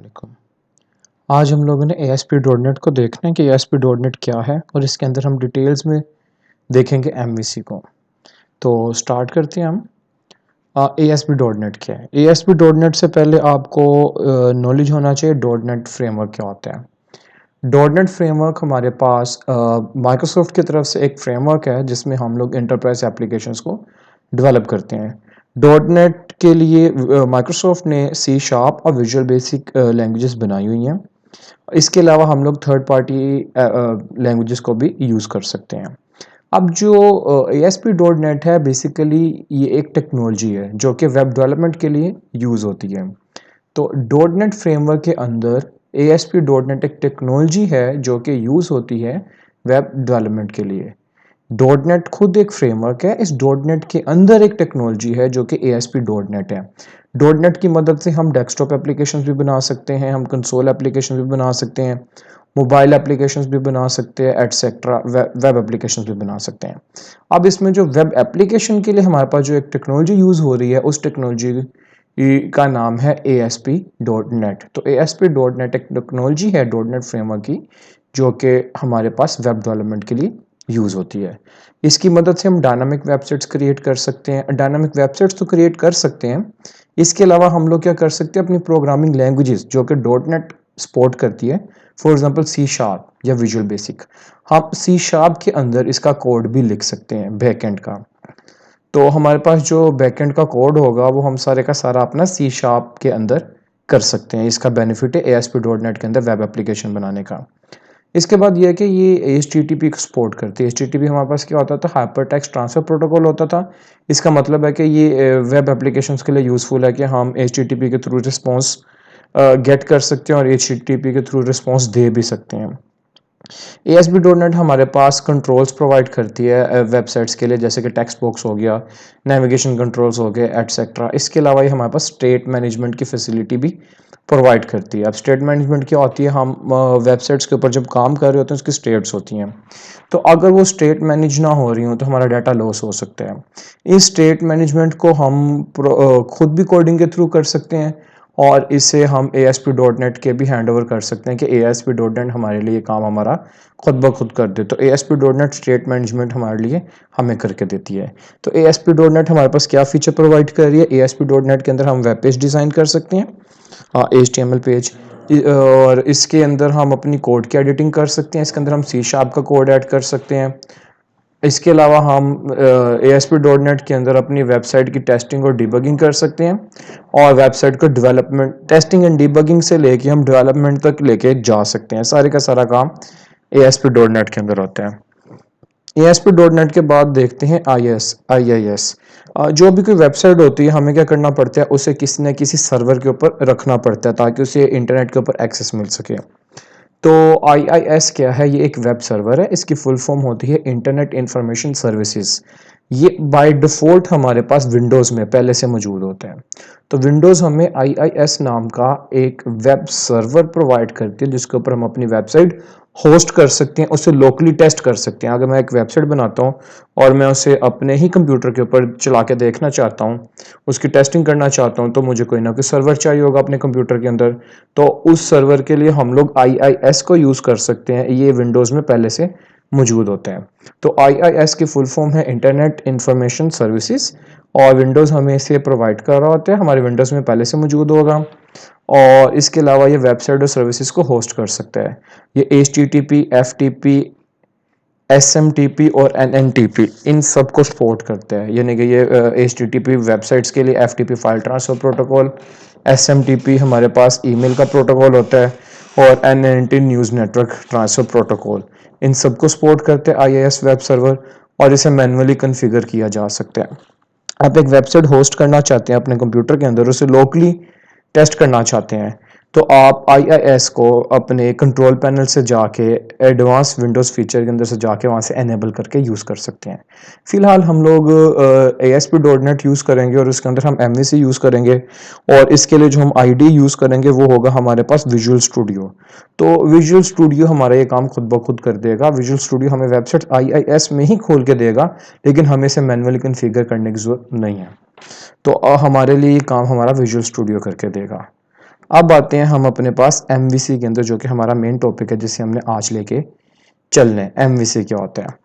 वालेकुम। आज हम लोगों ने ASP.NET को देखना है कि ASP.NET क्या है और इसके अंदर हम डिटेल्स में देखेंगे MVC को। तो स्टार्ट करते हैं हम। ASP.NET क्या है? ASP.NET से पहले आपको नॉलेज होना चाहिए .NET फ्रेमवर्क क्या होता है। .NET फ्रेमवर्क हमारे पास माइक्रोसॉफ्ट की तरफ से एक फ्रेमवर्क है जिसमें हम लोग इंटरप्राइज एप्लीकेशंस को डेवलप करते हैं। .NET के लिए माइक्रोसॉफ्ट ने C# और विजुअल बेसिक लैंग्वेजेस बनाई हुई हैं। इसके अलावा हम लोग थर्ड पार्टी लैंग्वेजेस को भी यूज़ कर सकते हैं। अब जो ASP.NET है बेसिकली ये एक टेक्नोलॉजी है जो कि वेब डेवलपमेंट के लिए यूज़ होती है। तो .NET फ्रेमवर्क के अंदर ASP.NET एक टेक्नोलॉजी है जो कि यूज़ होती है वेब डेवलपमेंट के लिए। .NET खुद एक फ्रेमवर्क है। इस .NET के अंदर एक टेक्नोलॉजी है जो कि ASP.NET है। .NET की मदद से हम डेस्कटॉप एप्लीकेशंस भी बना सकते हैं, हम कंसोल एप्लीकेशन भी बना सकते हैं, मोबाइल एप्लीकेशंस भी बना सकते हैं, एटसेट्रा वेब एप्लीकेशंस भी बना सकते हैं। अब इसमें जो वेब एप्लीकेशन के लिए हमारे पास जो एक टेक्नोलॉजी यूज़ हो रही है उस टेक्नोलॉजी का नाम है ASP.NET। तो ASP.NEट एक टेक्नोलॉजी है .NET फ्रेमवर्क की जो कि हमारे पास वेब डेवलपमेंट के लिए यूज़ होती है। इसकी मदद से हम डायनामिक वेबसाइट्स क्रिएट कर सकते हैं। डायनामिक वेबसाइट्स तो क्रिएट कर सकते हैं, इसके अलावा हम लोग क्या कर सकते हैं अपनी प्रोग्रामिंग लैंग्वेजेस जो कि .NET सपोर्ट करती है, फॉर एग्जांपल C# या विजुअल बेसिक, हम C# के अंदर इसका कोड भी लिख सकते हैं बैकएंड का। तो हमारे पास जो बैकएंड का कोड होगा वो हम सारे का सारा अपना C# के अंदर कर सकते हैं। इसका बेनिफिट है ASP.NET के अंदर वेब एप्लीकेशन बनाने का। इसके बाद ये है कि ये HTTP को सपोर्ट करती है। HTTP हमारे पास क्या होता था, हाइपर टेक्स्ट ट्रांसफर प्रोटोकॉल होता था। इसका मतलब है कि ये वेब एप्लीकेशंस के लिए यूज़फुल है कि हम HTTP के थ्रू रिस्पॉन्स गेट कर सकते हैं और HTTP के थ्रू रिस्पॉन्स दे भी सकते हैं। ASP.NET हमारे पास कंट्रोल्स प्रोवाइड करती है वेबसाइट्स के लिए, जैसे कि टेक्स्ट बॉक्स हो गया, नेविगेशन कंट्रोल्स हो गए, एटसेट्रा। इसके अलावा ये हमारे पास स्टेट मैनेजमेंट की फैसिलिटी भी प्रोवाइड करती है। अब स्टेट मैनेजमेंट क्या होती है, हम वेबसाइट्स के ऊपर जब काम कर रहे होते हैं उसकी स्टेट्स होती हैं। तो अगर वो स्टेट मैनेज ना हो रही हो तो हमारा डाटा लॉस हो सकता है। इस स्टेट मैनेजमेंट को हम खुद भी कोडिंग के थ्रू कर सकते हैं और इसे हम ASP.NET के भी हैंड ओवर कर सकते हैं कि ASP.NEट हमारे लिए काम हमारा खुद ब खुद कर दे। तो ASP.NET स्टेट मैनेजमेंट हमारे लिए हमें करके देती है। तो ASP.NEट हमारे पास क्या फीचर प्रोवाइड कर रही है, ASP.NEट के अंदर हम वेब पेज डिज़ाइन कर सकते हैं, HTML पेज, और इसके अंदर हम अपनी कोड की एडिटिंग कर सकते हैं। इसके अंदर हम C# का कोड ऐड कर सकते हैं। इसके अलावा हम ASP.NEट के अंदर अपनी वेबसाइट की टेस्टिंग और डिबगिंग कर सकते हैं और वेबसाइट को डेवलपमेंट, टेस्टिंग एंड डिबगिंग से लेके हम डेवलपमेंट तक लेके जा सकते हैं। सारे का सारा काम ASP.NEट के अंदर होता है। ASP.NEट के बाद देखते हैं IIS। जो भी कोई वेबसाइट होती है हमें क्या करना पड़ता है, उसे किसी न किसी सर्वर के ऊपर रखना पड़ता है ताकि उसे इंटरनेट के ऊपर एक्सेस मिल सके। तो IIS क्या है, ये एक वेब सर्वर है। इसकी फुल फॉर्म होती है इंटरनेट इंफॉर्मेशन सर्विसेज। ये बाय डिफ़ॉल्ट हमारे पास विंडोज़ में पहले से मौजूद होता है। तो विंडोज़ हमें IIS नाम का एक वेब सर्वर प्रोवाइड करती है जिसके ऊपर हम अपनी वेबसाइट होस्ट कर सकते हैं, उसे लोकली टेस्ट कर सकते हैं। अगर मैं एक वेबसाइट बनाता हूँ और मैं उसे अपने ही कंप्यूटर के ऊपर चला के देखना चाहता हूँ, उसकी टेस्टिंग करना चाहता हूँ, तो मुझे कोई ना कोई सर्वर चाहिए होगा अपने कंप्यूटर के अंदर। तो उस सर्वर के लिए हम लोग IIS को यूज़ कर सकते हैं। ये विंडोज़ में पहले से मौजूद होते हैं। तो IIS की फुल फॉर्म है इंटरनेट इंफॉर्मेशन सर्विसेज और विंडोज़ हमें इसे प्रोवाइड कर रहा होता है। हमारे विंडोज़ में पहले से मौजूद होगा और इसके अलावा ये वेबसाइट और सर्विसेज को होस्ट कर सकता है। ये HTTP, FTP, SMTP और NNTP इन सब को सपोर्ट करता है। यानी कि ये HTTP वेबसाइट्स के लिए, FTP file transfer protocol, SMTP हमारे पास ईमेल का प्रोटोकॉल होता है और NNT news network transfer protocol, इन सब को सपोर्ट करते हैं IIS वेब सर्वर और इसे मैनुअली कॉन्फ़िगर किया जा सकता है। आप एक वेबसाइट होस्ट करना चाहते हैं अपने कंप्यूटर के अंदर, उसे लोकली टेस्ट करना चाहते हैं, तो आप IIS को अपने कंट्रोल पैनल से जाके एडवांस विंडोज़ फीचर के अंदर से जाके वहाँ से एनेबल करके यूज़ कर सकते हैं। फ़िलहाल हम लोग ASP.NEट यूज़ करेंगे और उसके अंदर हम MVC यूज़ करेंगे और इसके लिए जो हम IDE यूज़ करेंगे वो होगा हमारे पास विजुअल स्टूडियो। तो विजुअल स्टूडियो हमारा ये काम खुद ब खुद कर देगा। विजुअल स्टूडियो हमें वेबसाइट IIS में ही खोल के देगा, लेकिन हमें इसे मैनुअली कॉन्फ़िगर करने की ज़रूरत नहीं है। तो हमारे लिए ये काम हमारा विजुअल स्टूडियो करके देगा। अब आते हैं हम अपने पास एमवीसी के अंदर, जो कि हमारा मेन टॉपिक है जिसे हमने आज लेके चलने। एमवीसी क्या होता है?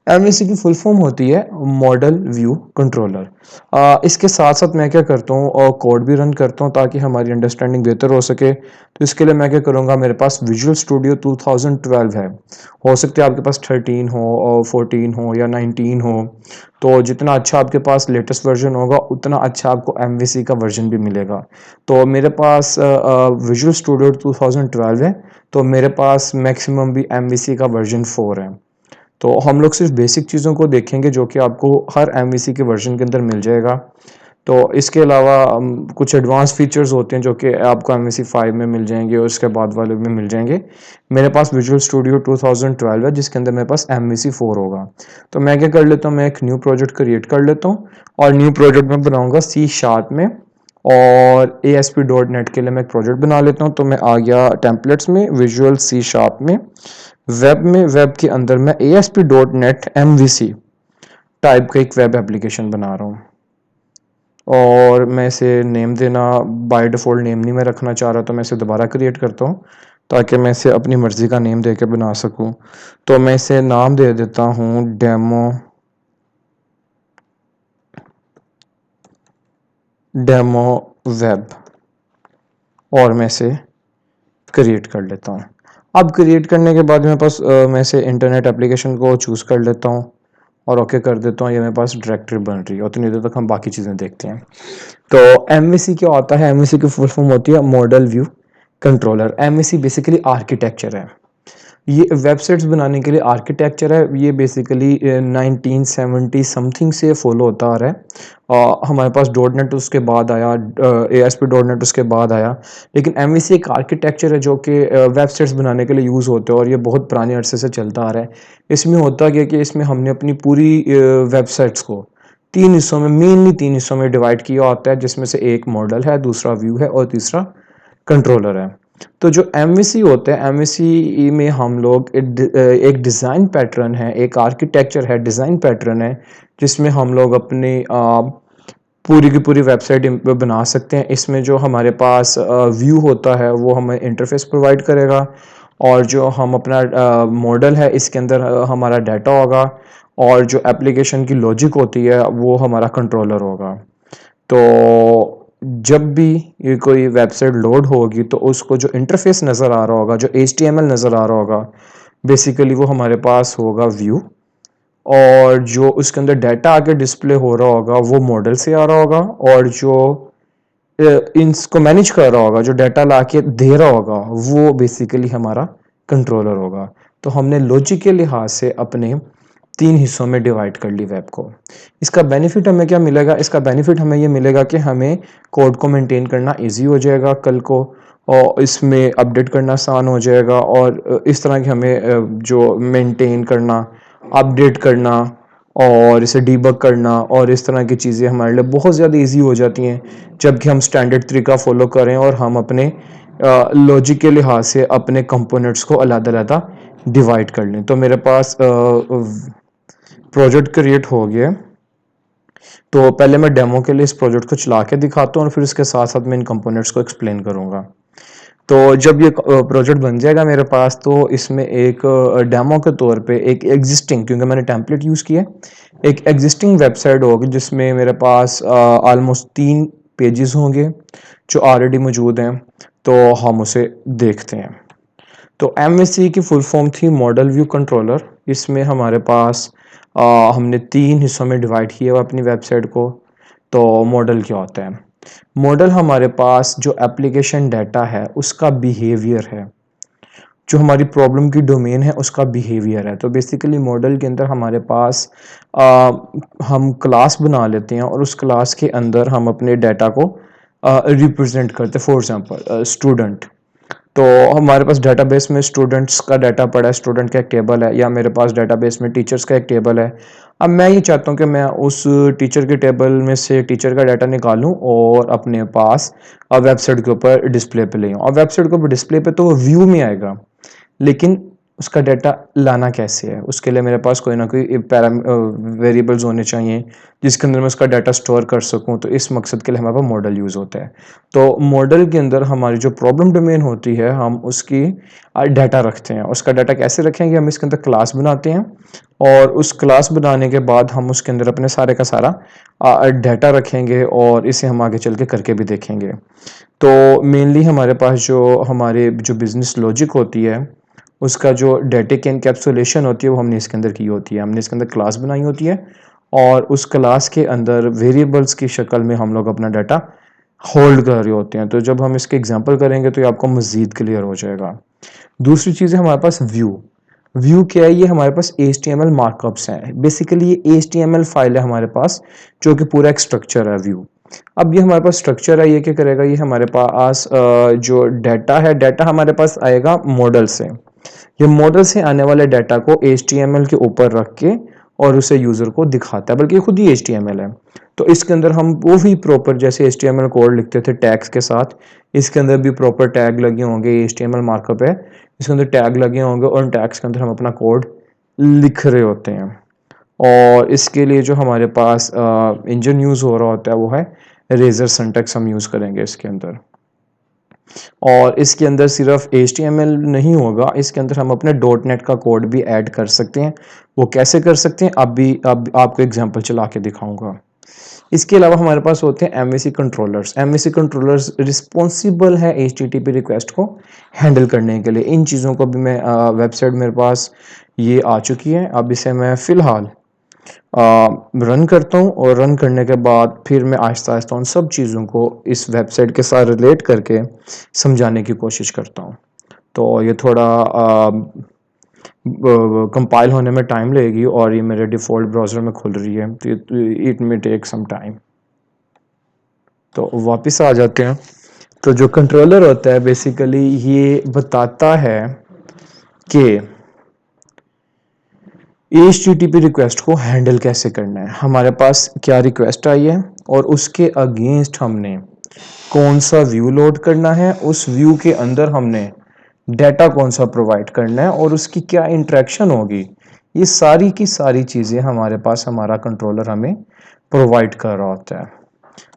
एमवीसी की फुल फॉर्म होती है मॉडल व्यू कंट्रोलर। इसके साथ साथ मैं क्या करता हूँ और कोड भी रन करता हूँ ताकि हमारी अंडरस्टैंडिंग बेहतर हो सके। तो इसके लिए मैं क्या करूँगा, मेरे पास विजुअल स्टूडियो 2012 है, हो सकता है आपके पास 13 हो और 14 हो या 19 हो। तो जितना अच्छा आपके पास लेटेस्ट वर्जन होगा उतना अच्छा आपको एमवीसी का वर्जन भी मिलेगा। तो मेरे पास विजुअल स्टूडियो 2012 है, तो मेरे पास मैक्सिमम भी एमवीसी का वर्जन 4 है। तो हम लोग सिर्फ बेसिक चीज़ों को देखेंगे जो कि आपको हर एमवीसी के वर्जन के अंदर मिल जाएगा। तो इसके अलावा कुछ एडवांस फीचर्स होते हैं जो कि आपको एमवीसी 5 में मिल जाएंगे और उसके बाद वाले में मिल जाएंगे। मेरे पास विजुअल स्टूडियो 2012 है जिसके अंदर मेरे पास एमवीसी 4 होगा। तो मैं क्या कर लेता हूँ, मैं एक न्यू प्रोजेक्ट क्रिएट कर लेता हूँ और न्यू प्रोजेक्ट में बनाऊंगा C# में, और ASP.NET के लिए मैं एक प्रोजेक्ट बना लेता हूँ। तो मैं आ गया टेम्पलेट्स में, विजुअल C# में वेब के अंदर मैं ASP.NET MVC टाइप का एक वेब एप्लीकेशन बना रहा हूँ। और मैं इसे नेम देना बाय डिफ़ॉल्ट नेम नहीं मैं रखना चाह रहा, तो मैं इसे दोबारा क्रिएट करता हूँ ताकि मैं इसे अपनी मर्ज़ी का नेम दे के बना सकूँ। तो मैं इसे नाम दे देता हूँ डेमो वेब, और मैं इसे क्रिएट कर लेता हूँ। अब क्रिएट करने के बाद मेरे पास मैं इसे इंटरनेट एप्लीकेशन को चूज़ कर लेता हूँ और ओके कर देता हूँ। ये मेरे पास डायरेक्टरी बन रही है, उतनी देर तक हम बाकी चीज़ें देखते हैं। तो एमवीसी क्या होता है? एमवीसी की फुल फॉर्म होती है model view controller. MVC basically architecture है, ये वेबसाइट्स बनाने के लिए आर्किटेक्चर है। ये बेसिकली 1970 समथिंग से फॉलो होता आ रहा है। हमारे पास डॉट नेट उसके बाद आया, ASP.NET उसके बाद आया, लेकिन एमवीसी एक आर्किटेक्चर है जो कि वेबसाइट्स बनाने के लिए यूज़ होते हैं और ये बहुत पुराने अरसे से चलता आ रहा है। इसमें होता क्या कि इसमें हमने अपनी पूरी वेबसाइट्स को तीन हिस्सों में, मेनली तीन हिस्सों में डिवाइड किया होता है, जिसमें से एक मॉडल है, दूसरा व्यू है और तीसरा कंट्रोलर है। तो जो एमवीसी होता है, एमवीसी में हम लोग एक डिज़ाइन पैटर्न है, एक आर्किटेक्चर है, डिज़ाइन पैटर्न है, जिसमें हम लोग अपनी पूरी की पूरी वेबसाइट बना सकते हैं। इसमें जो हमारे पास व्यू होता है वो हमें इंटरफेस प्रोवाइड करेगा, और जो हम अपना मॉडल है इसके अंदर हमारा डाटा होगा, और जो एप्लीकेशन की लॉजिक होती है वो हमारा कंट्रोलर होगा। तो जब भी ये कोई वेबसाइट लोड होगी तो उसको जो इंटरफेस नज़र आ रहा होगा, जो HTML नज़र आ रहा होगा, बेसिकली वो हमारे पास होगा व्यू, और जो उसके अंदर डाटा आके डिस्प्ले हो रहा होगा वो मॉडल से आ रहा होगा, और जो इनको मैनेज कर रहा होगा, जो डाटा ला के दे रहा होगा, वो बेसिकली हमारा कंट्रोलर होगा। तो हमने लॉजिक के लिहाज से अपने तीन हिस्सों में डिवाइड कर ली वेब को। इसका बेनिफिट हमें क्या मिलेगा? इसका बेनिफिट हमें ये मिलेगा कि हमें कोड को मेंटेन करना इजी हो जाएगा कल को, और इसमें अपडेट करना आसान हो जाएगा, और इस तरह की हमें जो मेंटेन करना, अपडेट करना और इसे डीबग करना और इस तरह की चीज़ें हमारे लिए बहुत ज़्यादा इजी हो जाती हैं जबकि हम स्टैंडर्ड तरीका फॉलो करें और हम अपने लॉजिक के लिहाज से अपने कंपोनेंट्स को अलग-अलग डिवाइड कर लें। तो मेरे पास प्रोजेक्ट क्रिएट हो गया। तो पहले मैं डेमो के लिए इस प्रोजेक्ट को चला के दिखाता हूँ और फिर इसके साथ साथ मैं इन कंपोनेंट्स को एक्सप्लेन करूँगा। तो जब ये प्रोजेक्ट बन जाएगा मेरे पास, तो इसमें एक डेमो के तौर पे एक एग्जिस्टिंग, क्योंकि मैंने टेम्पलेट यूज़ किया, एक एग्जिस्टिंग वेबसाइट होगी जिसमें मेरे पास ऑलमोस्ट 3 पेजेस होंगे जो ऑलरेडी मौजूद हैं। तो हम उसे देखते हैं। तो एमवीसी की फुल फॉर्म थी मॉडल व्यू कंट्रोलर। इसमें हमारे पास हमने तीन हिस्सों में डिवाइड किया हुआ अपनी वेबसाइट को। तो मॉडल क्या होता है? मॉडल हमारे पास जो एप्लीकेशन डाटा है उसका बिहेवियर है, जो हमारी प्रॉब्लम की डोमेन है उसका बिहेवियर है। तो बेसिकली मॉडल के अंदर हमारे पास हम क्लास बना लेते हैं और उस क्लास के अंदर हम अपने डाटा को रिप्रेजेंट करते हैं। फॉर एग्जांपल स्टूडेंट, तो हमारे पास डेटाबेस में स्टूडेंट्स का डाटा पड़ा है, स्टूडेंट का एक टेबल है, या मेरे पास डेटाबेस में टीचर्स का एक टेबल है। अब मैं ये चाहता हूँ कि मैं उस टीचर के टेबल में से टीचर का डाटा निकालूं और अपने पास वेबसाइट के ऊपर डिस्प्ले पे ले आऊँ। और वेबसाइट के ऊपर डिस्प्ले पे तो वो व्यू में आएगा, लेकिन उसका डाटा लाना कैसे है, उसके लिए मेरे पास कोई ना कोई वेरिएबल्स होने चाहिए जिसके अंदर मैं उसका डाटा स्टोर कर सकूं। तो इस मकसद के लिए हमारे पास मॉडल यूज़ होता है। तो मॉडल के अंदर हमारी जो प्रॉब्लम डोमेन होती है, हम उसकी डाटा रखते हैं। उसका डाटा कैसे रखेंगे, हम इसके अंदर क्लास बनाते हैं और उस क्लास बनाने के बाद हम उसके अंदर अपने सारे का सारा डाटा रखेंगे और इसे हम आगे चल के करके भी देखेंगे। तो मेनली हमारे पास जो हमारे जो बिज़नेस लॉजिक होती है, उसका जो डाटा की एनकैप्सुलेशन होती है वो हमने इसके अंदर की होती है। हमने इसके अंदर क्लास बनाई होती है और उस क्लास के अंदर वेरिएबल्स की शक्ल में हम लोग अपना डाटा होल्ड कर रहे होते हैं। तो जब हम इसके एग्जांपल करेंगे तो ये आपको मज़ीद क्लियर हो जाएगा। दूसरी चीज़ है हमारे पास व्यू। व्यू क्या है, ये हमारे पास HTML मार्कअप्स हैं। बेसिकली ये HTML फाइल है हमारे पास, जो कि पूरा एक स्ट्रक्चर है व्यू। अब ये हमारे पास स्ट्रक्चर है, ये क्या करेगा, ये हमारे पास जो डाटा है, डाटा हमारे पास आएगा मॉडल से। ये मॉडल से आने वाले डाटा को HTML के ऊपर रख के और उसे यूज़र को दिखाता है, बल्कि ये खुद ही HTML है। तो इसके अंदर हम वो भी प्रॉपर जैसे HTML कोड लिखते थे टैग्स के साथ, इसके अंदर भी प्रॉपर टैग लगे होंगे। HTML मार्कअप है, इसके अंदर टैग लगे होंगे और उन टैग्स के अंदर हम अपना कोड लिख रहे होते हैं। और इसके लिए जो हमारे पास इंजन यूज़ हो रहा होता है वो है रेजर सिंटैक्स, हम यूज़ करेंगे इसके अंदर। और इसके अंदर सिर्फ HTML नहीं होगा, इसके अंदर हम अपने .NET का कोड भी ऐड कर सकते हैं। वो कैसे कर सकते हैं, अब आपको एग्जांपल चला के दिखाऊंगा। इसके अलावा हमारे पास होते हैं MVC controllers. MVC controllers responsible है HTTP रिक्वेस्ट को हैंडल करने के लिए। इन चीज़ों को भी मैं वेबसाइट मेरे पास ये आ चुकी है। अब इसे मैं फ़िलहाल रन करता हूँ और रन करने के बाद फिर मैं आहिस्ता आहिस्ता उन सब चीज़ों को इस वेबसाइट के साथ रिलेट करके समझाने की कोशिश करता हूँ। तो ये थोड़ा कंपाइल होने में टाइम लगेगी और ये मेरे डिफ़ॉल्ट ब्राउज़र में खुल रही है, तो it may take some time. तो वापस आ जाते हैं। तो जो कंट्रोलर होता है बेसिकली ये बताता है कि HTTP रिक्वेस्ट को हैंडल कैसे करना है, हमारे पास क्या रिक्वेस्ट आई है और उसके अगेंस्ट हमने कौन सा व्यू लोड करना है, उस व्यू के अंदर हमने डाटा कौन सा प्रोवाइड करना है और उसकी क्या इंटरेक्शन होगी। ये सारी की सारी चीज़ें हमारे पास हमारा कंट्रोलर हमें प्रोवाइड कर रहा होता है।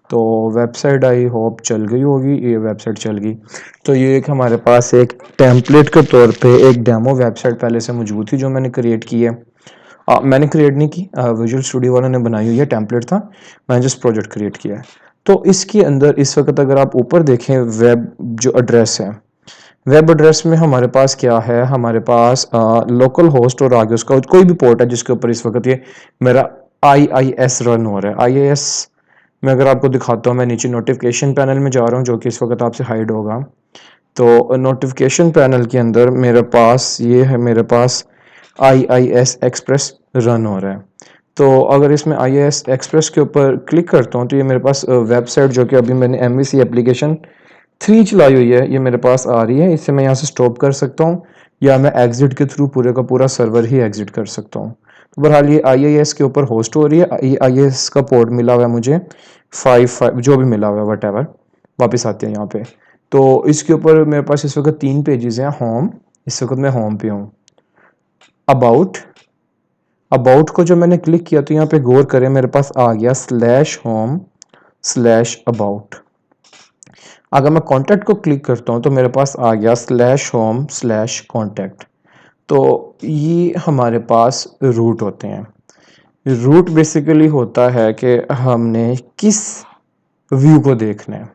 तो वेबसाइट आई होप चल गई होगी, ये वेबसाइट चल गई। तो ये एक हमारे पास एक टेम्पलेट के तौर पे एक डेमो वेबसाइट पहले से मौजूद थी जो मैंने क्रिएट की है। मैंने क्रिएट नहीं की, विजुअल स्टूडियो वालों ने बनाई हुई है, टेम्पलेट था, मैंने जस्ट प्रोजेक्ट क्रिएट किया है। तो इसके अंदर इस वक्त अगर आप ऊपर देखें वेब जो एड्रेस है, वेब एड्रेस में हमारे पास क्या है, हमारे पास लोकल होस्ट और आगे उसका कोई भी पोर्ट है जिसके ऊपर इस वक्त ये मेरा IIS रन हो रहा है। IIS मैं अगर आपको दिखाता हूँ, मैं नीचे नोटिफिकेशन पैनल में जा रहा हूँ जो कि इस वक्त आपसे हाइड होगा। तो नोटिफिकेशन पैनल के अंदर मेरे पास ये है, मेरे पास IIS एक्सप्रेस रन हो रहा है। तो अगर इसमें IIS एक्सप्रेस के ऊपर क्लिक करता हूँ तो ये मेरे पास वेबसाइट जो कि अभी मैंने MVC एप्लीकेशन 3 चलाई हुई है, ये मेरे पास आ रही है। इससे मैं यहाँ से स्टॉप कर सकता हूँ या मैं एग्जिट के थ्रू पूरे का पूरा सर्वर ही एग्जिट कर सकता हूँ। तो बहरहाल ये IIS के ऊपर होस्ट हो रही है। IIS का पोर्ट मिला हुआ है मुझे 55 जो भी मिला हुआ है वट। वापस आते हैं यहाँ पे। तो इसके ऊपर मेरे पास इस वक्त 3 पेजेस हैं। होम, इस वक्त मैं होम पे हूँ। अबाउट, अबाउट को जो मैंने क्लिक किया तो यहाँ पे गौर करें मेरे पास आ गया /home/about। अगर मैं कॉन्टैक्ट को क्लिक करता हूँ तो मेरे पास आ गया /home/contact। तो ये हमारे पास रूट होते हैं। रूट बेसिकली होता है कि हमने किस व्यू को देखना है।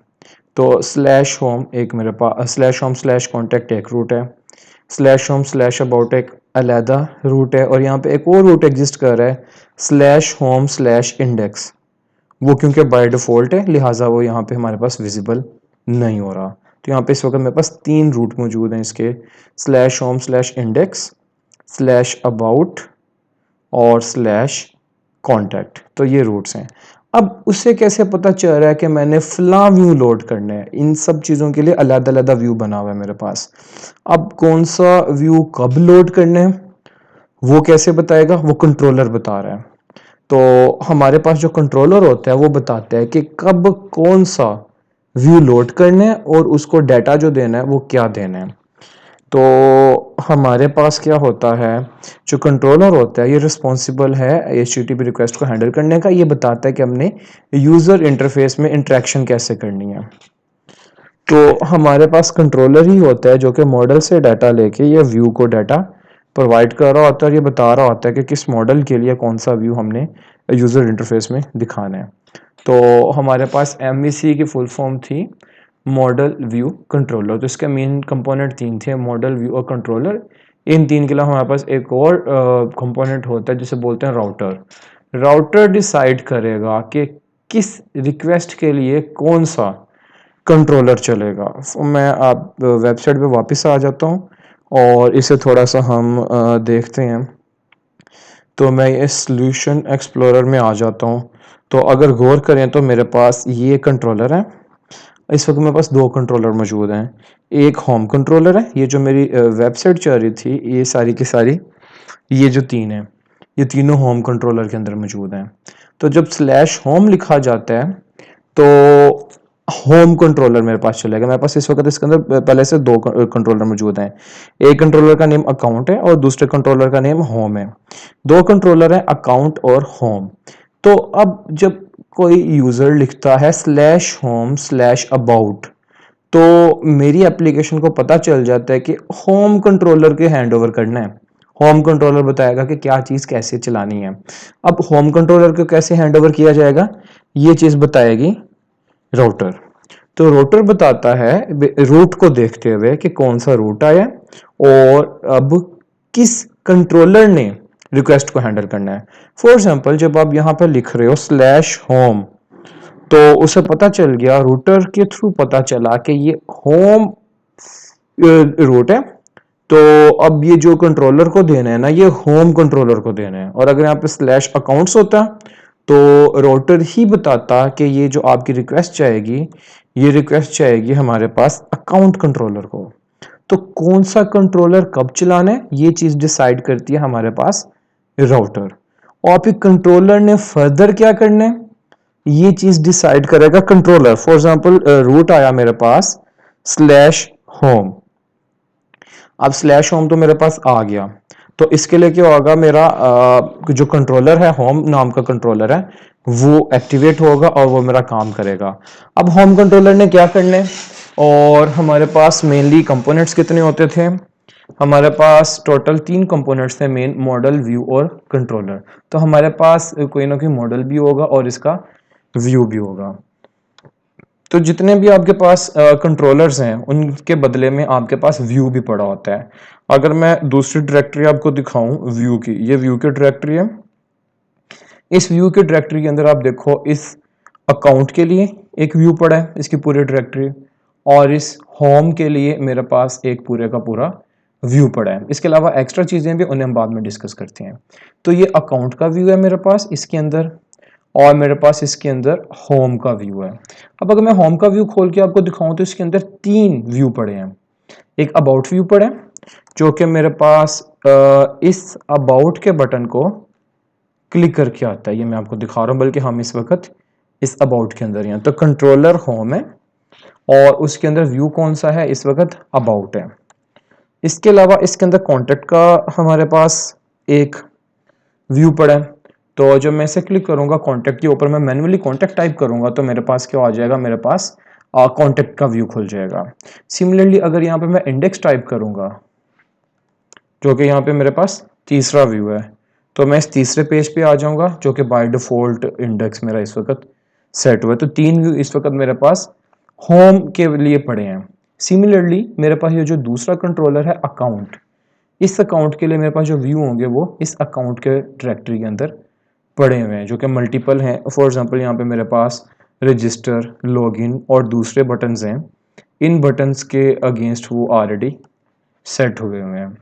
तो /home एक मेरे पास /home/contact एक रूट है, /home/about एक अलहदा रूट है और यहाँ पे एक और रूट एग्जिस्ट कर रहा है /home/index। वो क्योंकि बाय डिफ़ॉल्ट है लिहाजा वो यहाँ पे हमारे पास विजिबल नहीं हो रहा। तो यहाँ पे इस वक्त मेरे पास 3 रूट मौजूद हैं इसके, /home/index/about और /contact। तो ये रूट्स हैं। अब उससे कैसे पता चल रहा है कि मैंने फला व्यू लोड करना है, इन सब चीज़ों के लिए अलग अलग व्यू बना हुआ है मेरे पास। अब कौन सा व्यू कब लोड करना है वो कैसे बताएगा, वो कंट्रोलर बता रहा है। तो हमारे पास जो कंट्रोलर होता है वो बताता है कि कब कौन सा व्यू लोड करना है और उसको डाटा जो देना है वो क्या देना है। तो हमारे पास क्या होता है, जो कंट्रोलर होता है ये रिस्पॉन्सिबल है HTTP रिक्वेस्ट को हैंडल करने का। ये बताता है कि हमने यूज़र इंटरफेस में इंटरेक्शन कैसे करनी है। तो हमारे पास कंट्रोलर ही होता है जो कि मॉडल से डाटा लेके या व्यू को डाटा प्रोवाइड कर रहा होता है और ये बता रहा होता है कि किस मॉडल के लिए कौन सा व्यू हमने यूज़र इंटरफेस में दिखाना है। तो हमारे पास MVC की फुल फॉर्म थी मॉडल व्यू कंट्रोलर। तो इसके मेन कंपोनेंट तीन थे, मॉडल व्यू और कंट्रोलर। इन तीन के अलावा हमारे पास एक और कंपोनेंट होता है जिसे बोलते हैं राउटर। राउटर डिसाइड करेगा कि किस रिक्वेस्ट के लिए कौन सा कंट्रोलर चलेगा। तो मैं आप वेबसाइट पे वापस आ जाता हूँ और इसे थोड़ा सा हम देखते हैं। तो मैं इस सॉल्यूशन एक्सप्लोरर में आ जाता हूँ। तो अगर गौर करें तो मेरे पास ये कंट्रोलर है। इस वक्त मेरे पास दो कंट्रोलर मौजूद हैं। एक होम कंट्रोलर है, ये जो मेरी वेबसाइट चल रही थी, ये सारी की सारी ये जो तीन है, ये तीनों होम कंट्रोलर के अंदर मौजूद हैं। तो जब स्लैश होम लिखा जाता है तो होम कंट्रोलर मेरे पास चलेगा। मेरे पास इस वक्त इसके अंदर पहले से दो कंट्रोलर मौजूद हैं। एक कंट्रोलर का नेम अकाउंट है और दूसरे कंट्रोलर का नेम होम है। दो कंट्रोलर है अकाउंट और होम। तो अब जब कोई यूजर लिखता है स्लैश होम स्लैश अबाउट, तो मेरी एप्लीकेशन को पता चल जाता है कि होम कंट्रोलर के हैंड ओवर करना है। होम कंट्रोलर बताएगा कि क्या चीज कैसे चलानी है। अब होम कंट्रोलर को कैसे हैंड ओवर किया जाएगा, ये चीज बताएगी राउटर। तो राउटर बताता है रूट को देखते हुए कि कौन सा रूट आया और अब किस कंट्रोलर ने रिक्वेस्ट को हैंडल करना है। फॉर एग्जांपल जब आप यहाँ पर लिख रहे हो स्लैश होम, तो उसे पता चल गया, रूटर के थ्रू पता चला कि ये होम रूट है। तो अब ये जो कंट्रोलर को देना है ना, ये होम कंट्रोलर को देना है। और अगर यहाँ पे स्लैश अकाउंट्स होता तो राउटर ही बताता कि ये जो आपकी रिक्वेस्ट जाएगी, ये रिक्वेस्ट जाएगी हमारे पास अकाउंट कंट्रोलर को। तो कौन सा कंट्रोलर कब चलाना है, ये चीज डिसाइड करती है हमारे पास राउटर। और फिर कंट्रोलर ने फर्दर क्या करना है, ये चीज डिसाइड करेगा कंट्रोलर। फॉर एग्जांपल रूट आया मेरे पास स्लैश होम। अब स्लैश होम तो मेरे पास आ गया, तो इसके लिए क्या होगा, मेरा जो कंट्रोलर है, होम नाम का कंट्रोलर है, वो एक्टिवेट होगा और वो मेरा काम करेगा। अब होम कंट्रोलर ने क्या करना है, और हमारे पास मेनली कंपोनेंट्स कितने होते थे, हमारे पास टोटल तीन कंपोनेंट्स थे मेन, मॉडल व्यू और कंट्रोलर। तो हमारे पास कोई ना कोई मॉडल भी होगा और इसका व्यू भी होगा। तो जितने भी आपके पास कंट्रोलर्स हैं उनके बदले में आपके पास व्यू भी पड़ा होता है। अगर मैं दूसरी डायरेक्टरी आपको दिखाऊं व्यू की, ये व्यू की डायरेक्टरी है। इस व्यू की डायरेक्टरी के अंदर आप देखो, इस अकाउंट के लिए एक व्यू पड़ा है, इसकी पूरी डायरेक्टरी, और इस होम के लिए मेरे पास एक पूरे का पूरा व्यू पड़ा है। इसके अलावा एक्स्ट्रा चीजें भी, उन्हें हम बाद में डिस्कस करते हैं। तो ये अकाउंट का व्यू है मेरे पास इसके अंदर, और मेरे पास इसके अंदर होम का व्यू है। अब अगर मैं होम का व्यू खोल के आपको दिखाऊं तो इसके अंदर तीन व्यू पड़े हैं। एक अबाउट व्यू पड़ा है जो कि मेरे पास इस अबाउट के बटन को क्लिक करके आता है, ये मैं आपको दिखा रहा हूं, बल्कि हम इस वक्त इस अबाउट के अंदर हैं। तो कंट्रोलर होम है और उसके अंदर व्यू कौन सा है, इस वक्त अबाउट है। इसके अलावा इसके अंदर कॉन्टेक्ट का हमारे पास एक व्यू पड़ा है। तो जब मैं इसे क्लिक करूंगा कॉन्टेक्ट के ऊपर, मैं मैन्युअली कॉन्टेक्ट टाइप करूंगा तो मेरे पास क्या आ जाएगा, मेरे पास कॉन्टेक्ट का व्यू खुल जाएगा। सिमिलरली अगर यहाँ पे मैं इंडेक्स टाइप करूंगा, जो कि यहाँ पे मेरे पास तीसरा व्यू है, तो मैं इस तीसरे पेज पे आ जाऊंगा जो कि बाय डिफॉल्ट इंडेक्स मेरा इस वक्त सेट हुआ है। तो तीन व्यू इस वक्त मेरे पास होम के लिए पड़े हैं। सिमिलरली मेरे पास ये जो दूसरा कंट्रोलर है अकाउंट, इस अकाउंट के लिए मेरे पास जो व्यू होंगे वो इस अकाउंट के डायरेक्टरी के अंदर पड़े हुए हैं, जो कि मल्टीपल हैं। फॉर एग्जांपल यहाँ पे मेरे पास रजिस्टर, लॉगिन और दूसरे बटन्स हैं। इन बटन्स के अगेंस्ट वो ऑलरेडी सेट हुए हुए हैं।